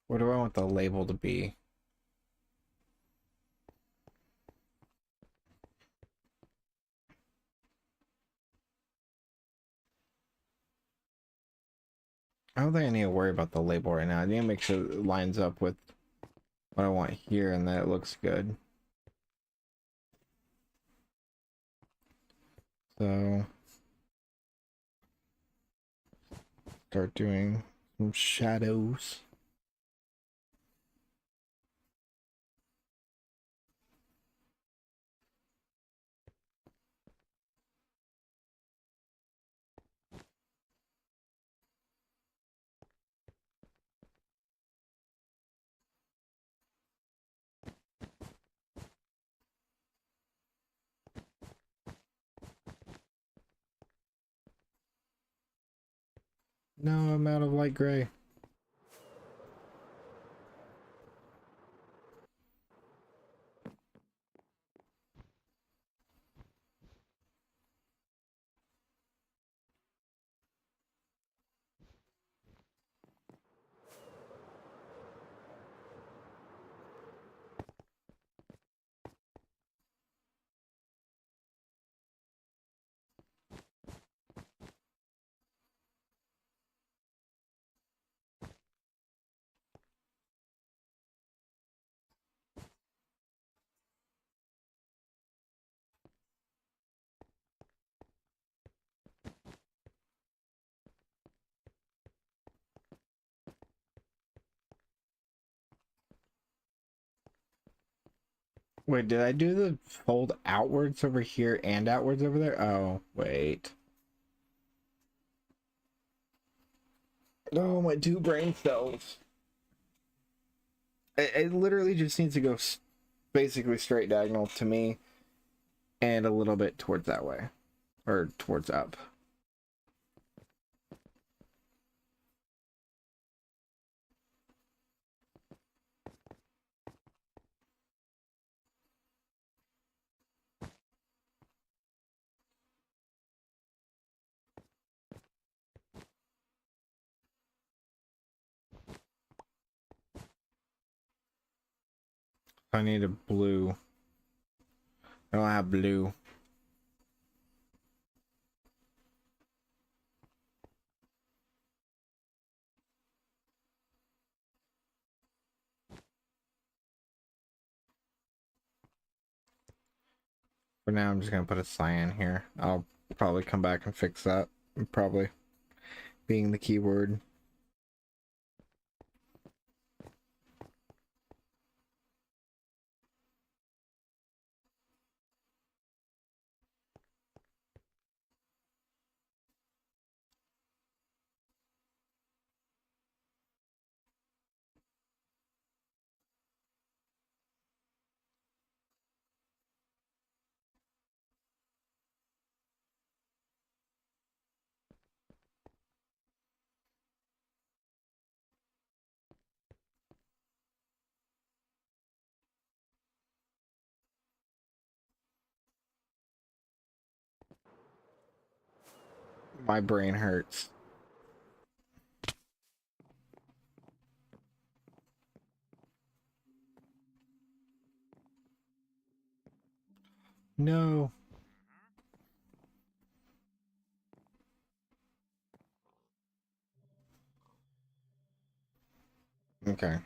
What do I want the label to be? I don't think I need to worry about the label right now. I need to make sure it lines up with what I want here and that it looks good. So start doing some shadows. No, I'm out of light gray. Wait, did I do the fold outwards over here and outwards over there? Oh, wait. Oh, my two brain cells. It literally just needs to go basically straight diagonal to me and a little bit towards that way. Or towards up. I need a blue. I don't have blue. For now, I'm just gonna put a cyan here. I'll probably come back and fix that. Probably being the keyword. My brain hurts. No. Okay.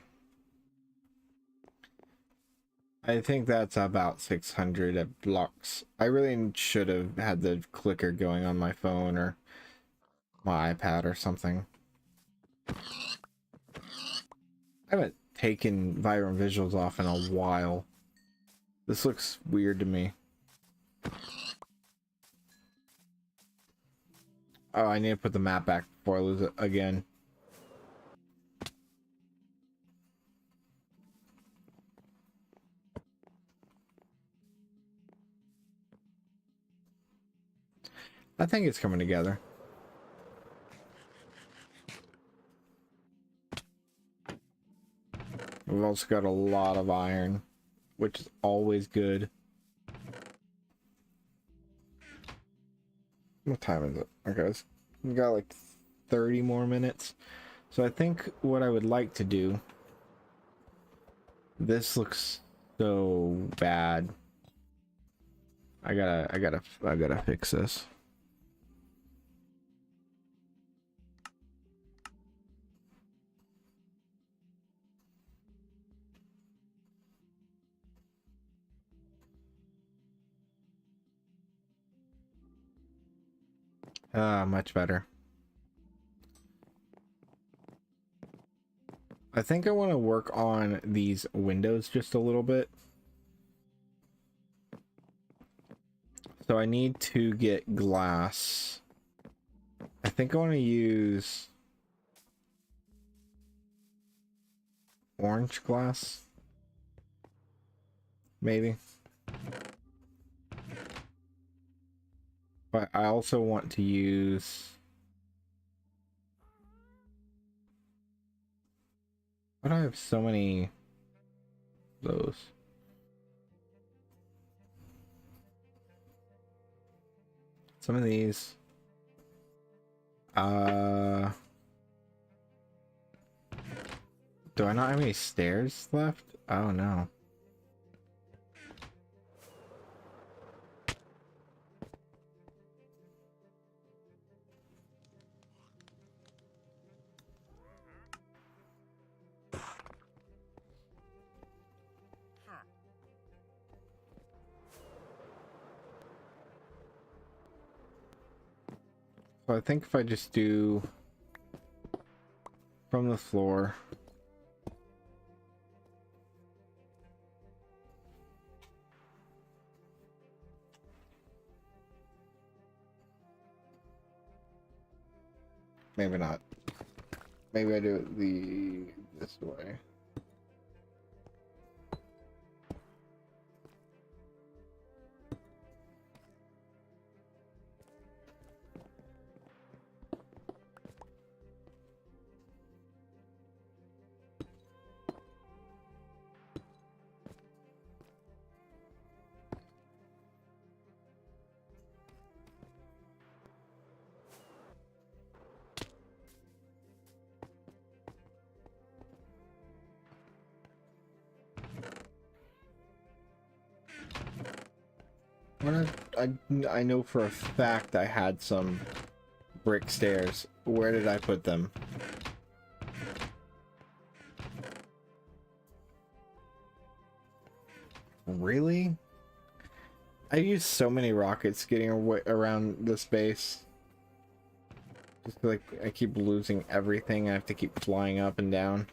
I think that's about 600 blocks. I really should have had the clicker going on my phone or my iPad or something. I haven't taken vibrant visuals off in a while. This looks weird to me. Oh, I need to put the map back before I lose it again. I think it's coming together. We've also got a lot of iron, which is always good. What time is it? Okay, we got like 30 more minutes. So I think what I would like to do... This looks so bad. I gotta fix this. Much better. I think I want to work on these windows just a little bit. So I need to get glass. I think I want to use orange glass. Maybe. But I also want to use... Why do I have so many of those? Some of these. Do I not have any stairs left? Oh no. So I think if I just do from the floor. Maybe not. Maybe I do it this way. I know for a fact I had some brick stairs. Where did I put them? Really? I use so many rockets getting around this base. Just like I keep losing everything. I have to keep flying up and down.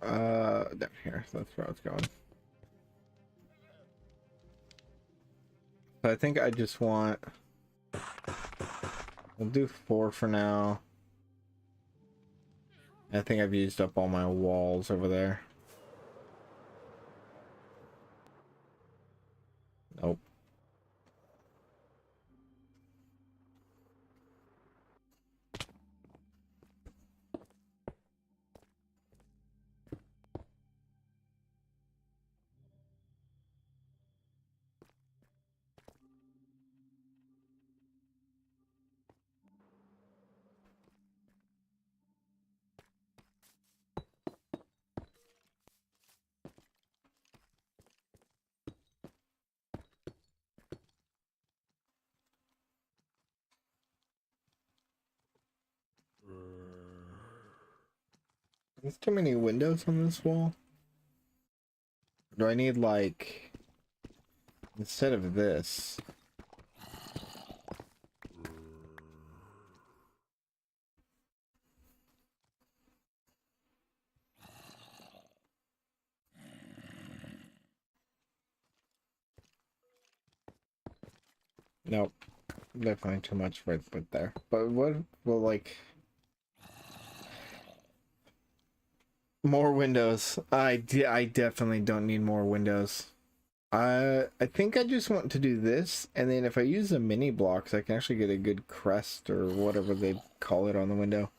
Down here. That's where I was going. So I think I just want. We'll do 4 for now. I think I've used up all my walls over there. Nope. There's too many windows on this wall. Do I need, like, instead of this? Nope. Definitely too much right there. But what will, like, more windows? I definitely don't need more windows. I think I just want to do this, and then if I use the mini blocks, I can actually get a good crest or whatever they call it on the window.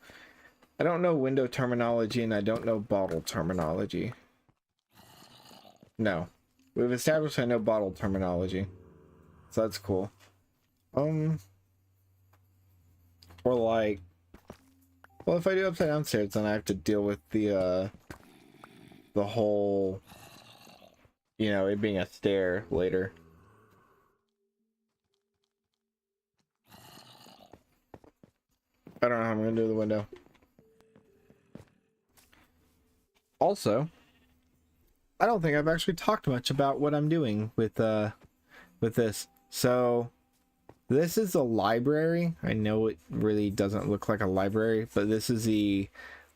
I don't know window terminology, and I don't know bottle terminology. No. We've established I know bottle terminology. So that's cool. Or like, well, if I do upside down stairs, then I have to deal with the whole, you know, it being a stair later. I don't know how I'm gonna do the window. Also, I don't think I've actually talked much about what I'm doing with this. So this is a library. I know it really doesn't look like a library, but this is the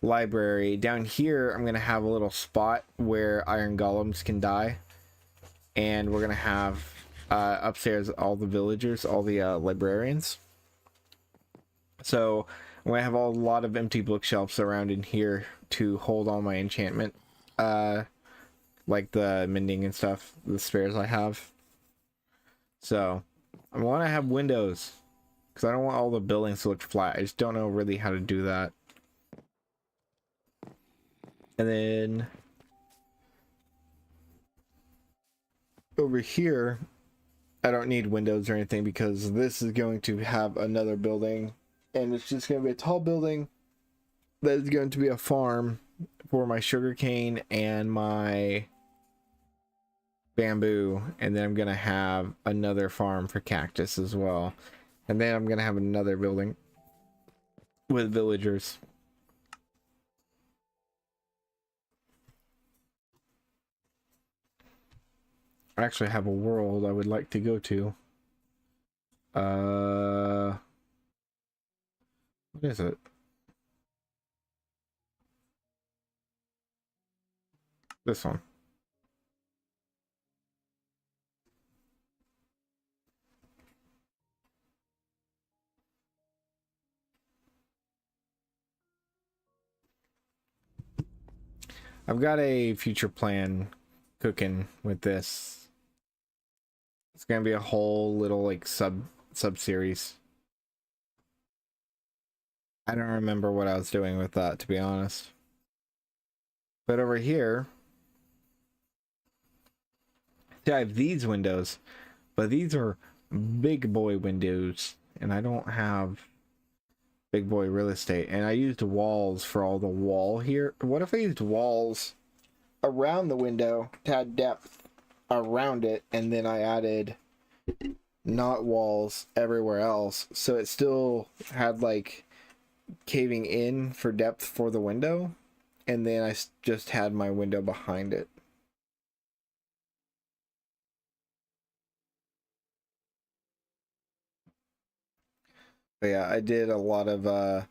library. Down here, I'm gonna have a little spot where iron golems can die, and we're gonna have upstairs all the villagers, all the librarians. So I'm gonna have a lot of empty bookshelves around in here to hold all my enchantment, like the mending and stuff, the spares I have. So I want to have windows because I don't want all the buildings to look flat. I just don't know really how to do that. And then over here, I don't need windows or anything because this is going to have another building, and it's just going to be a tall building that is going to be a farm for my sugarcane and my bamboo, and then I'm going to have another farm for cactus as well. And then I'm going to have another building with villagers. I actually have a world I would like to go to. What is it? This one. I've got a future plan cooking with this. It's gonna be a whole little like sub series. I don't remember what I was doing with that, to be honest. But over here, see, I have these windows, but these are big boy windows, and I don't have big boy real estate. And I used walls for all the wall here. What if I used walls around the window to add depth around it, and then I added not walls everywhere else, so it still had like caving in for depth for the window, and then I just had my window behind it. But yeah, I did a lot of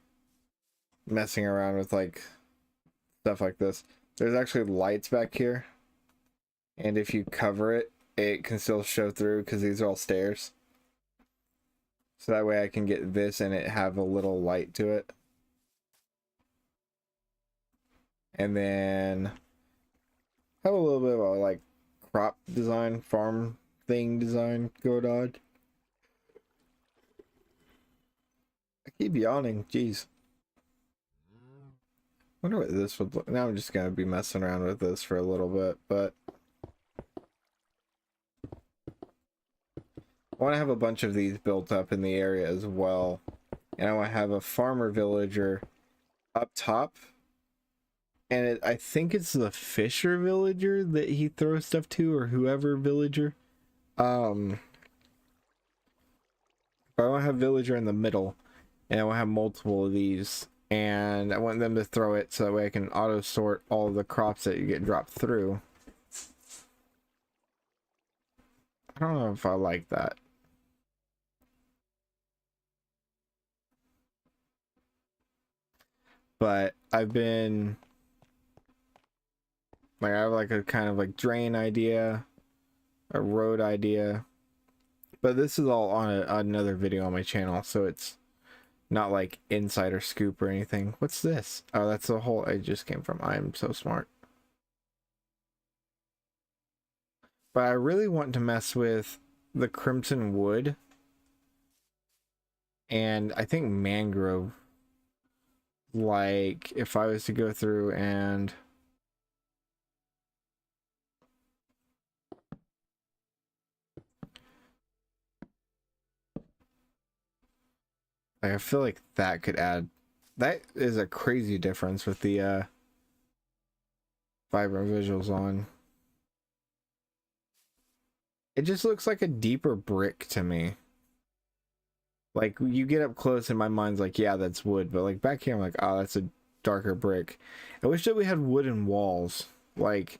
messing around with like stuff like this. There's actually lights back here, and if you cover it, it can still show through because these are all stairs. So that way I can get this and it have a little light to it. And then have a little bit of a like crop design, farm thing design going on. I keep yawning, jeez. Wonder what this would look. Now I'm just gonna be messing around with this for a little bit, but I want to have a bunch of these built up in the area as well. And I want to have a farmer villager up top. And I think it's the fisher villager that he throws stuff to, or whoever villager. But I want to have villager in the middle, and I want to have multiple of these, and I want them to throw it so that way I can auto sort all of the crops that you get dropped through. I don't know if I like that. But I've been like, I have like a kind of like drain idea, a road idea, but this is all on another video on my channel, so it's not like insider scoop or anything. What's this? Oh, that's the hole I just came from. I'm so smart. But I really want to mess with the crimson wood, and I think mangrove. Like if I was to go through and I feel like that could add, that is a crazy difference with the vibrant visuals on. It just looks like a deeper brick to me. Like you get up close and my mind's like, yeah, that's wood, but like back here I'm like, oh, that's a darker brick. I wish that we had wooden walls. Like,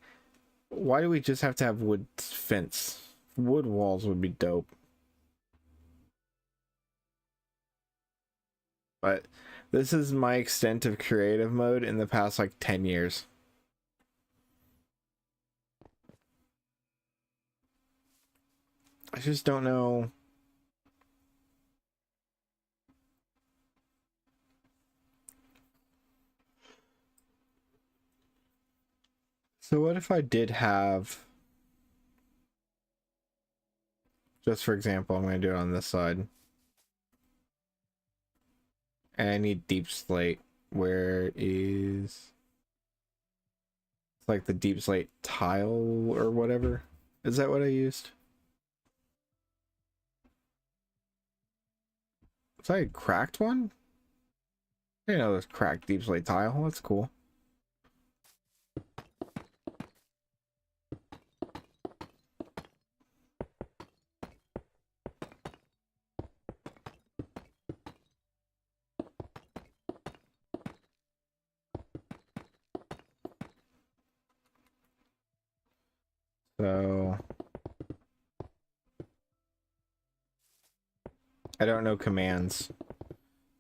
why do we just have to have wood fence? Wood walls would be dope. But this is my extent of creative mode in the past like 10 years. I just don't know. So what if I did have, just for example, I'm going to do it on this side. And I need deep slate. Where is, it's like the deep slate tile or whatever. Is that what I used? Was that a cracked one? I didn't know there's cracked deep slate tile. That's cool. So I don't know commands,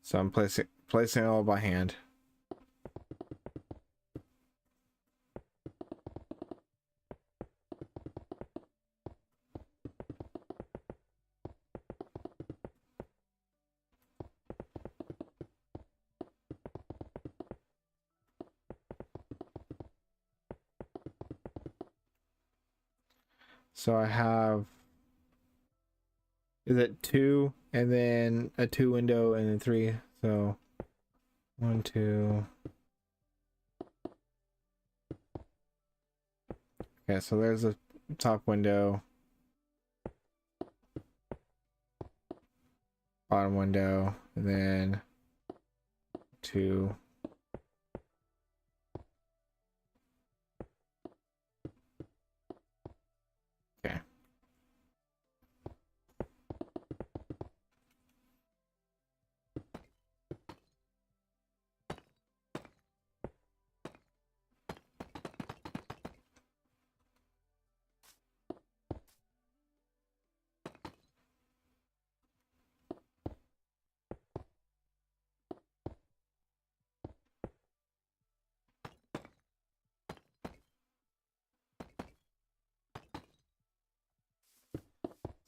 so I'm placing it all by hand. So I have, is it 2 and then a 2 window and then 3? So 1, 2. Okay, so there's a top window, bottom window, and then 2. Okay.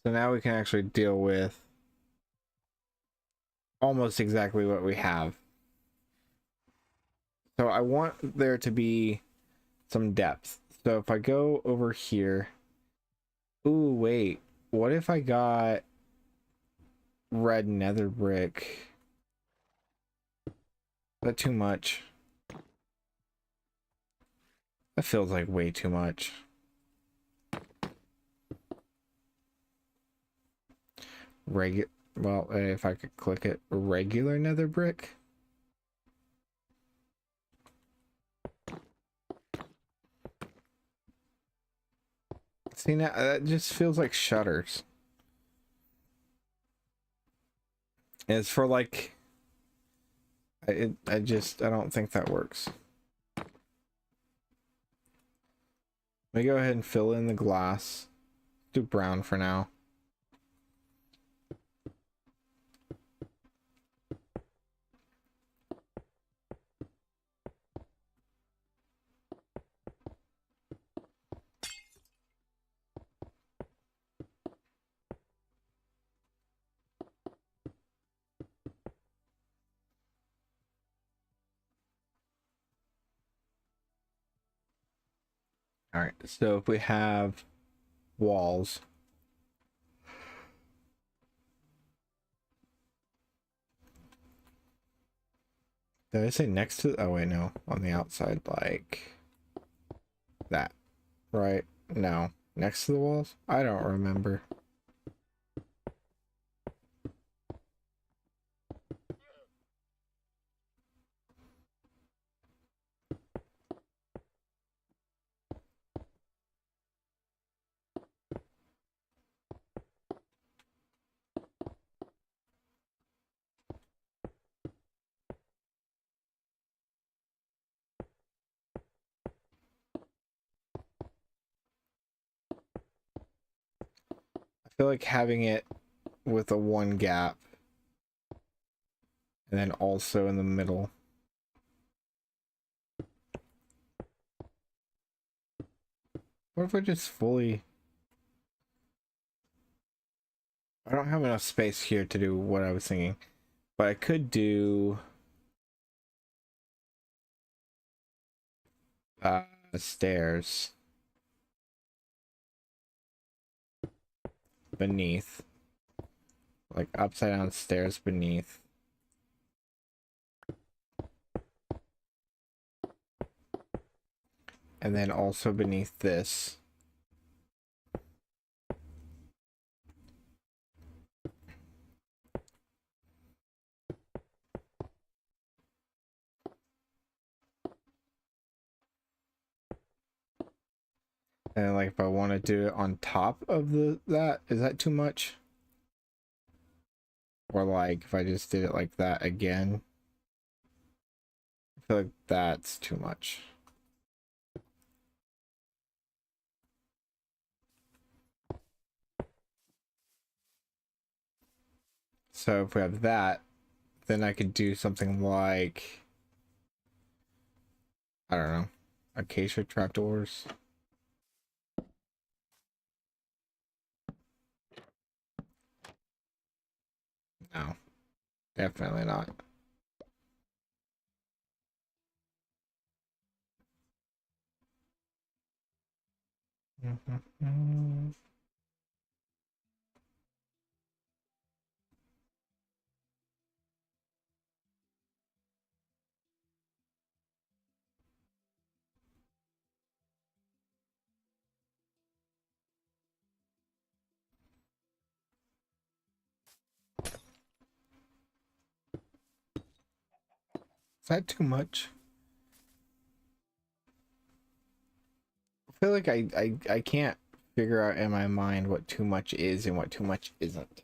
So now we can actually deal with almost exactly what we have. So I want there to be some depth. So if I go over here, ooh, wait, what if I got red nether brick? Is that too much? That feels like way too much. Well, if I could click it, regular nether brick. See, now that just feels like shutters. And it's for like, I don't think that works. Let me go ahead and fill in the glass. Do brown for now. All right, so if we have walls, did I say next to? Oh wait, no, on the outside, like that, right? No, next to the walls. I don't remember. I feel like having it with a one gap, and then also in the middle. What if I just fully? I don't have enough space here to do what I was thinking, but I could do stairs beneath, like upside down stairs beneath, and then also beneath this. And like if I want to do it on top of that, is that too much? Or like if I just did it like that again, I feel like that's too much. So if we have that, then I could do something like, I don't know, acacia trapdoors. No, definitely not. Is that too much? I feel like I can't figure out in my mind what too much is and what too much isn't.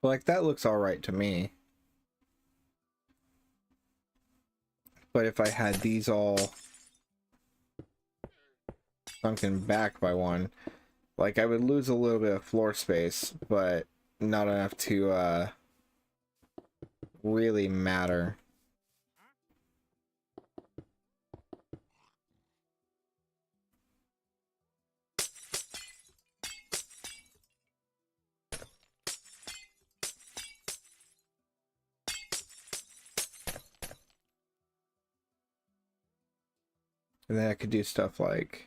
But like that looks all right to me. But if I had these all sunken back by one, like I would lose a little bit of floor space, but not enough to really matter. And then I could do stuff like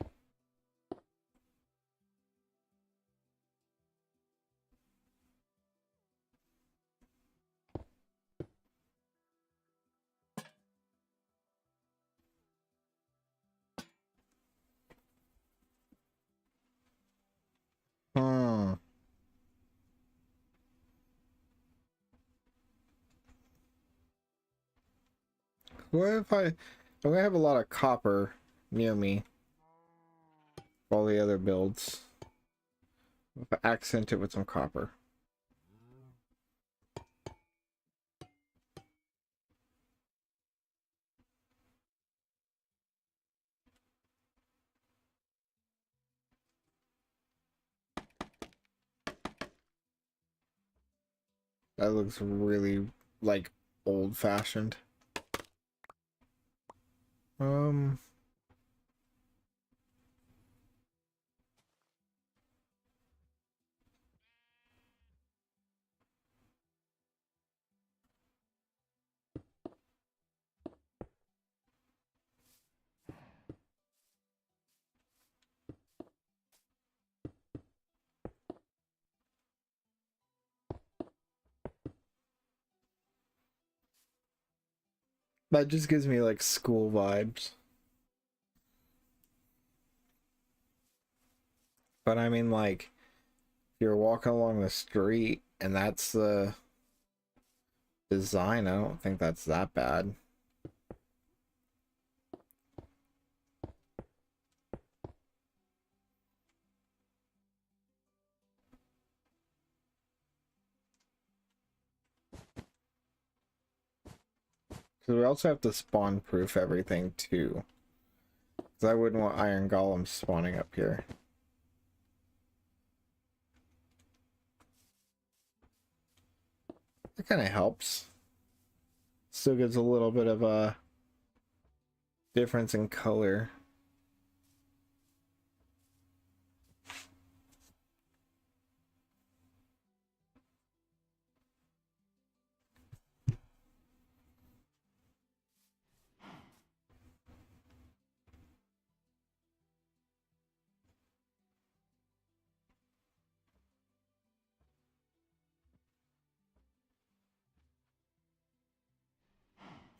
what if I'm gonna have a lot of copper near me for all the other builds. If I accent it with some copper. That looks really like old-fashioned. That just gives me like school vibes. But I mean, like, if you're walking along the street and that's the design, I don't think that's that bad. Because we also have to spawn proof everything too. Because I wouldn't want iron golems spawning up here. That kind of helps. Still gives a little bit of a difference in color.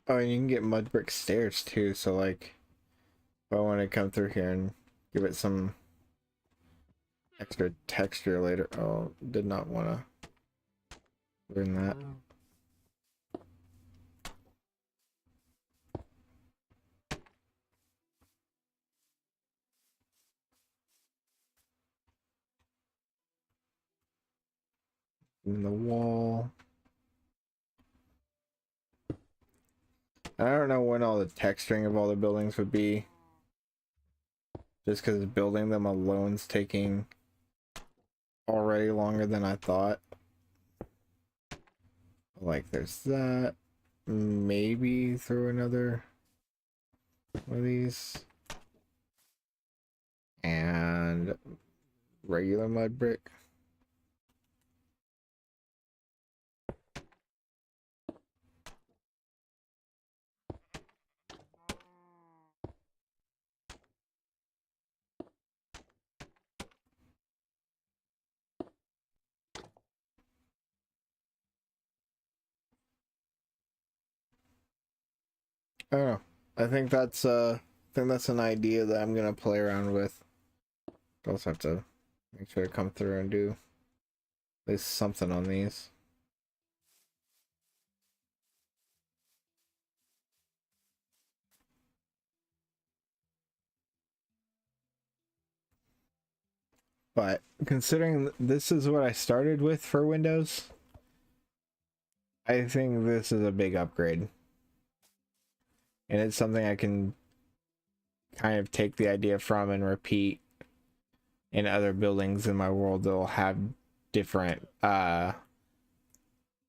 Oh, and you can get mud brick stairs too, so like if I want to come through here and give it some extra texture later. Oh, did not want to ruin that. In the wall. I don't know when all the texturing of all the buildings would be. Just because building them alone's taking already longer than I thought. Like there's that. Maybe throw another one of these. And regular mud brick. I don't know. I think that's an idea that I'm gonna play around with. I also have to make sure to come through and do at least something on these. But considering this is what I started with for Windows, I think this is a big upgrade. And it's something I can kind of take the idea from and repeat in other buildings in my world that'll have different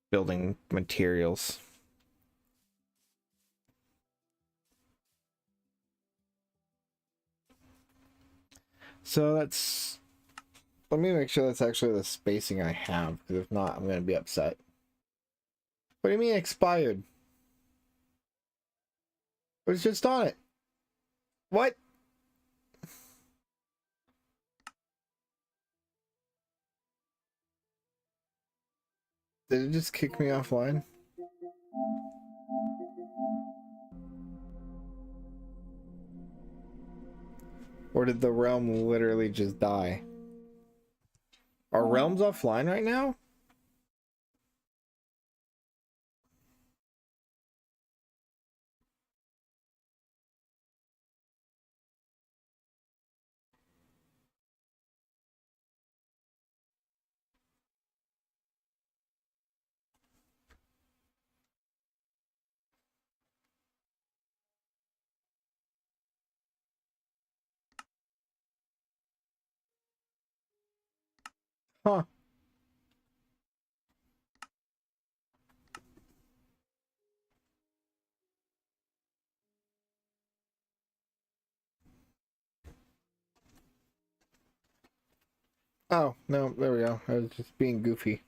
building materials. So that's, let me make sure that's actually the spacing I have, because if not, I'm going to be upset. What do you mean expired? It was just on it. What? Did it just kick me offline? Or did the realm literally just die? Are realms offline right now? Huh. Oh, no, there we go. I was just being goofy.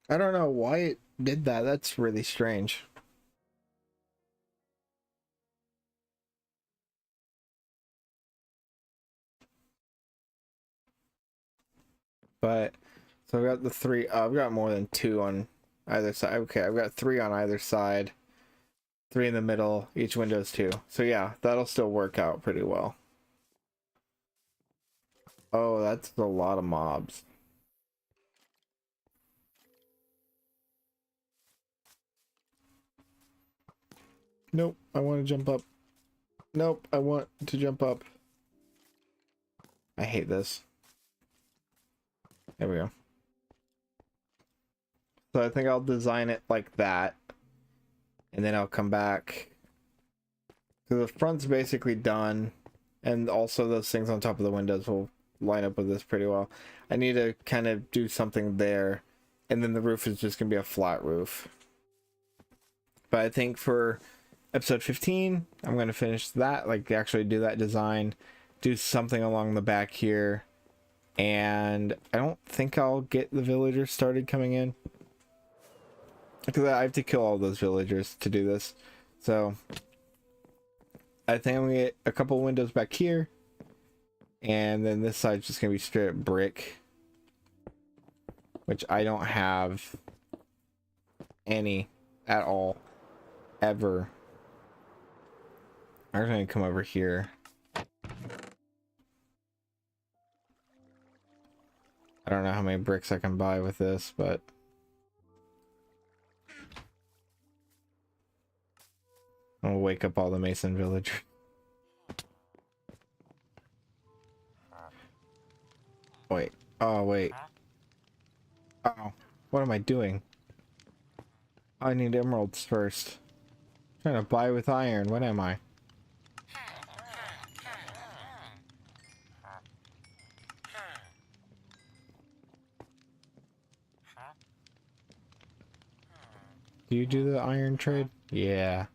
I don't know why it did that. That's really strange. But so I've got the three. I've got more than two on either side. Okay, I've got three on either side, three in the middle. Each window's two. So yeah, that'll still work out pretty well. Oh, that's a lot of mobs. Nope, I want to jump up. Nope, I want to jump up. I hate this. There we go. So I think I'll design it like that. And then I'll come back. So the front's basically done. And also those things on top of the windows will line up with this pretty well. I need to kind of do something there. And then the roof is just going to be a flat roof. But I think for episode 15, I'm going to finish that. Like actually do that design. Do something along the back here. And I don't think I'll get the villagers started coming in. Because I have to kill all those villagers to do this. So I think I'm gonna get a couple windows back here. And then this side's just gonna be straight up brick. Which I don't have any at all. Ever. I'm gonna come over here. I don't know how many bricks I can buy with this, but I'll wake up all the Mason villagers. Wait. Oh, wait. Oh, what am I doing? I need emeralds first. I'm trying to buy with iron. What am I? Do you do the iron trade? Yeah.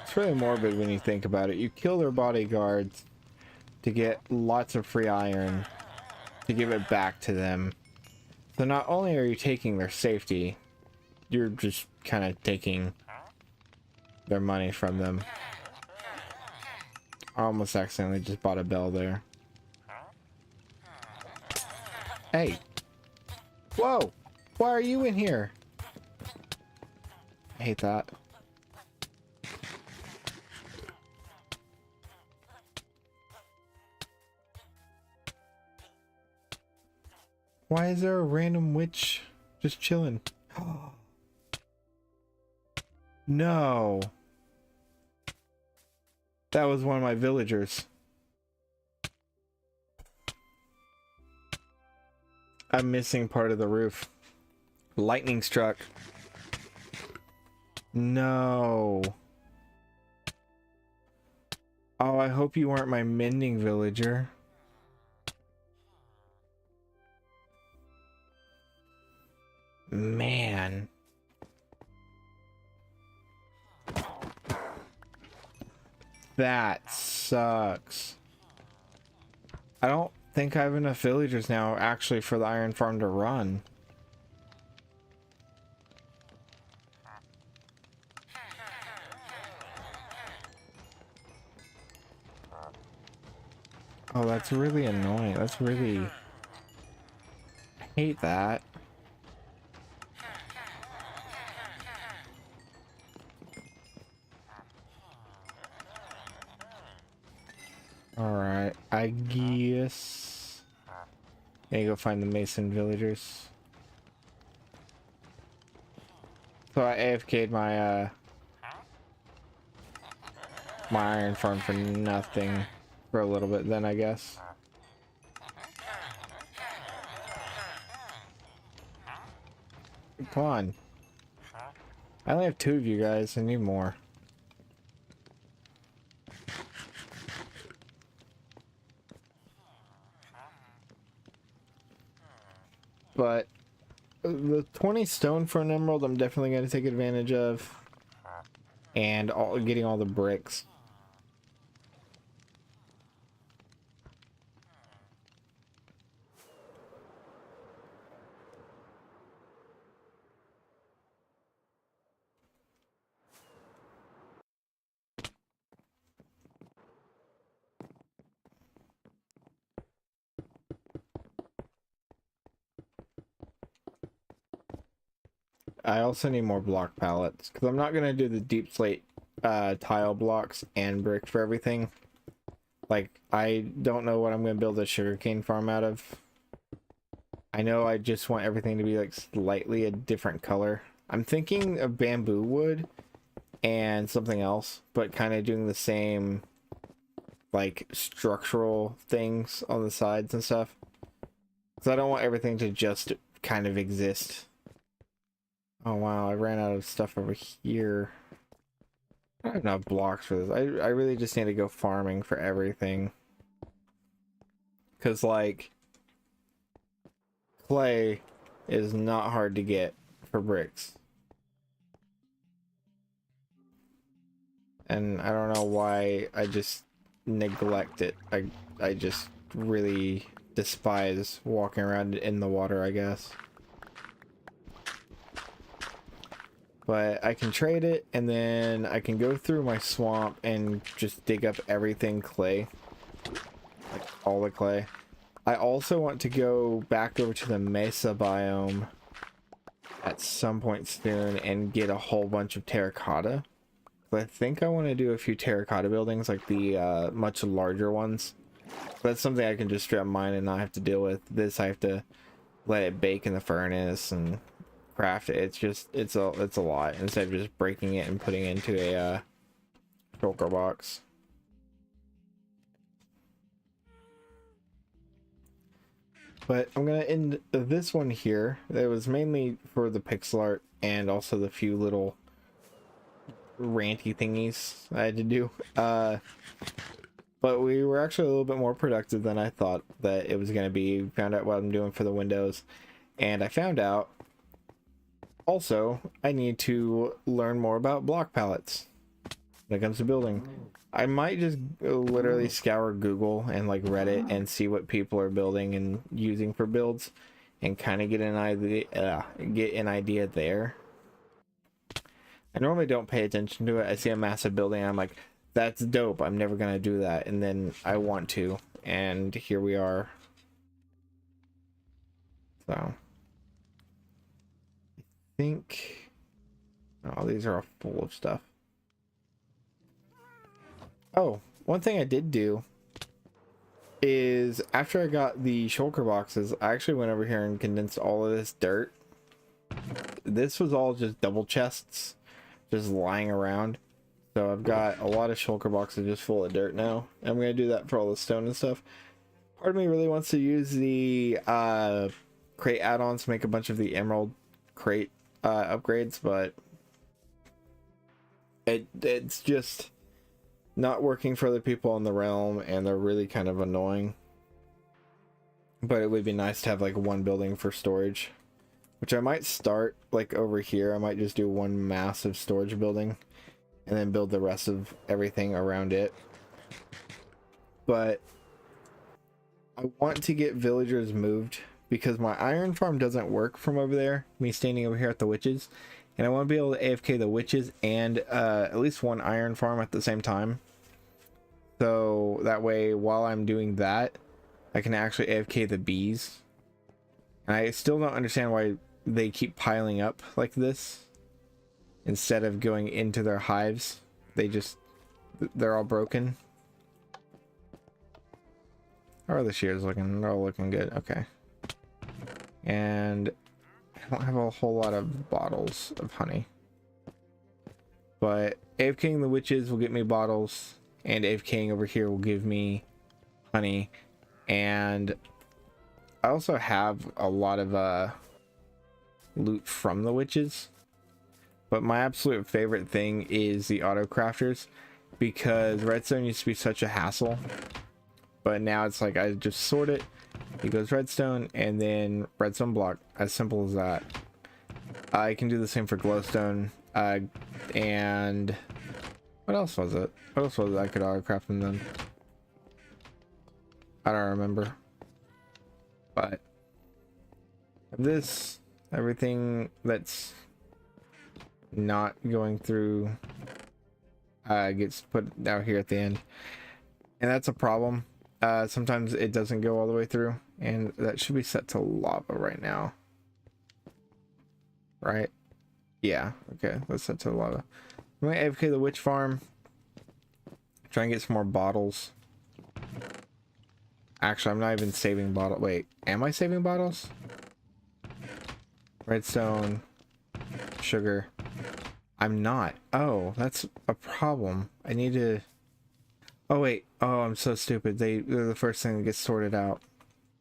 It's really morbid when you think about it. You kill their bodyguards to get lots of free iron to give it back to them. So not only are you taking their safety, you're just kind of taking their money from them. I almost accidentally just bought a bell there. Hey! Whoa! Why are you in here? I hate that. Why is there a random witch just chilling? No. That was one of my villagers. I'm missing part of the roof. Lightning struck. No. Oh, I hope you weren't my mending villager. Man. That sucks. I don't think I have enough villagers now actually for the iron farm to run. Oh, that's really annoying. That's really... I hate that. Alright, I guess... Yeah, go find the Mason villagers. So I AFK'd my, my iron farm for nothing for a little bit then, I guess. Come on. I only have 2 of you guys. I need more. But the 20 stone for an emerald, I'm definitely going to take advantage of. And getting all the bricks. I also need more block pallets because I'm not going to do the deep slate tile blocks and brick for everything. Like, I don't know what I'm going to build a sugarcane farm out of. I know I just want everything to be like slightly a different color. I'm thinking of bamboo wood and something else, but kind of doing the same like structural things on the sides and stuff. So I don't want everything to just kind of exist. Oh wow, I ran out of stuff over here. I don't have enough blocks for this. I really just need to go farming for everything. Because, like, clay is not hard to get for bricks. And I don't know why I just neglect it. I just really despise walking around in the water, I guess. But I can trade it, and then I can go through my swamp and just dig up everything clay. Like, all the clay. I also want to go back over to the mesa biome at some point soon and get a whole bunch of terracotta. But I think I want to do a few terracotta buildings, like the much larger ones. That's something I can just straight up mine and not have to deal with. This I have to let it bake in the furnace and craft it. It's just it's a lot instead of just breaking it and putting it into a shulker box. But I'm gonna end this one here. It was mainly for the pixel art and also the few little ranty thingies I had to do. But we were actually a little bit more productive than I thought that it was gonna be. Found out what I'm doing for the windows, and I found out also I need to learn more about block palettes when it comes to building. I might just literally scour Google and like Reddit and see what people are building and using for builds, and kind of get an idea there. I normally don't pay attention to it. I see a massive building, I'm like, that's dope. I'm never gonna do that, and then I want to, and here we are. So I think, oh, these are all full of stuff. Oh, one thing I did do is after I got the shulker boxes, I actually went over here and condensed all of this dirt. This was all just double chests just lying around. So I've got a lot of shulker boxes just full of dirt now. I'm going to do that for all the stone and stuff. Part of me really wants to use the crate add-ons to make a bunch of the emerald crate upgrades, but it's just not working for other people in the realm, and they're really kind of annoying. But it would be nice to have like one building for storage. which I might start like over here. I might just do one massive storage building and then build the rest of everything around it. But I want to get villagers moved because my iron farm doesn't work from over there, me standing over here at the witches, and I want to be able to AFK the witches and at least one iron farm at the same time. So that way, while I'm doing that, I can actually AFK the bees. And I still don't understand why they keep piling up like this instead of going into their hives. They're all broken. How are the shears looking? They're all looking good. Okay. And I don't have a whole lot of bottles of honey. But AFKing the witches will get me bottles, and AFKing over here will give me honey. And I also have a lot of loot from the witches. But my absolute favorite thing is the auto crafters, because redstone used to be such a hassle. But now it's like I just sort it. It goes redstone and then redstone block. As simple as that. I can do the same for glowstone. And what else was it? What else was it I could auto craft them then? I don't remember. But this, everything that's not going through gets put out here at the end, and that's a problem. Sometimes it doesn't go all the way through, and that should be set to lava right now, right? Yeah, okay, let's set to lava. I'm gonna AFK the witch farm, try and get some more bottles. Actually, I'm not even saving bottle. Wait, am I saving bottles? Redstone, sugar. I'm not. Oh, that's a problem. I need to. Oh wait. Oh, I'm so stupid. They're the first thing that gets sorted out.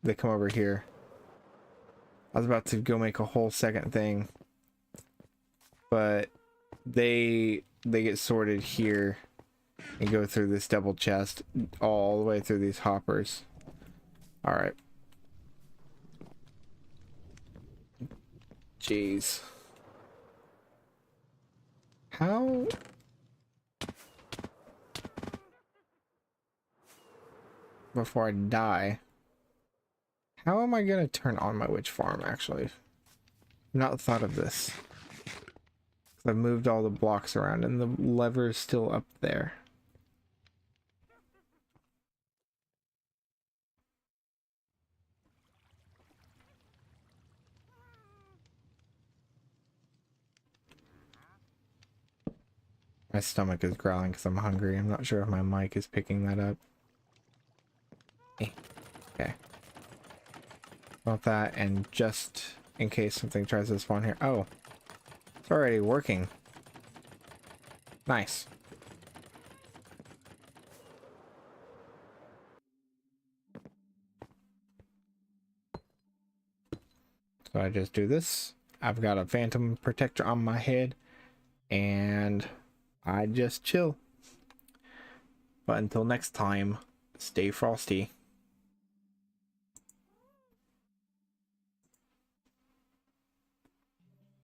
They come over here. I was about to go make a whole second thing, but they get sorted here and go through this double chest all the way through these hoppers. All right. Jeez. How? Before I die, how am I gonna turn on my witch farm? Actually, I've not thought of this. I've moved all the blocks around and the lever is still up there. My stomach is growling because I'm hungry. I'm not sure if my mic is picking that up. Okay. About that, and just in case something tries to spawn here. Oh, it's already working. Nice. So I just do this. I've got a phantom protector on my head, and I just chill. But until next time, stay frosty.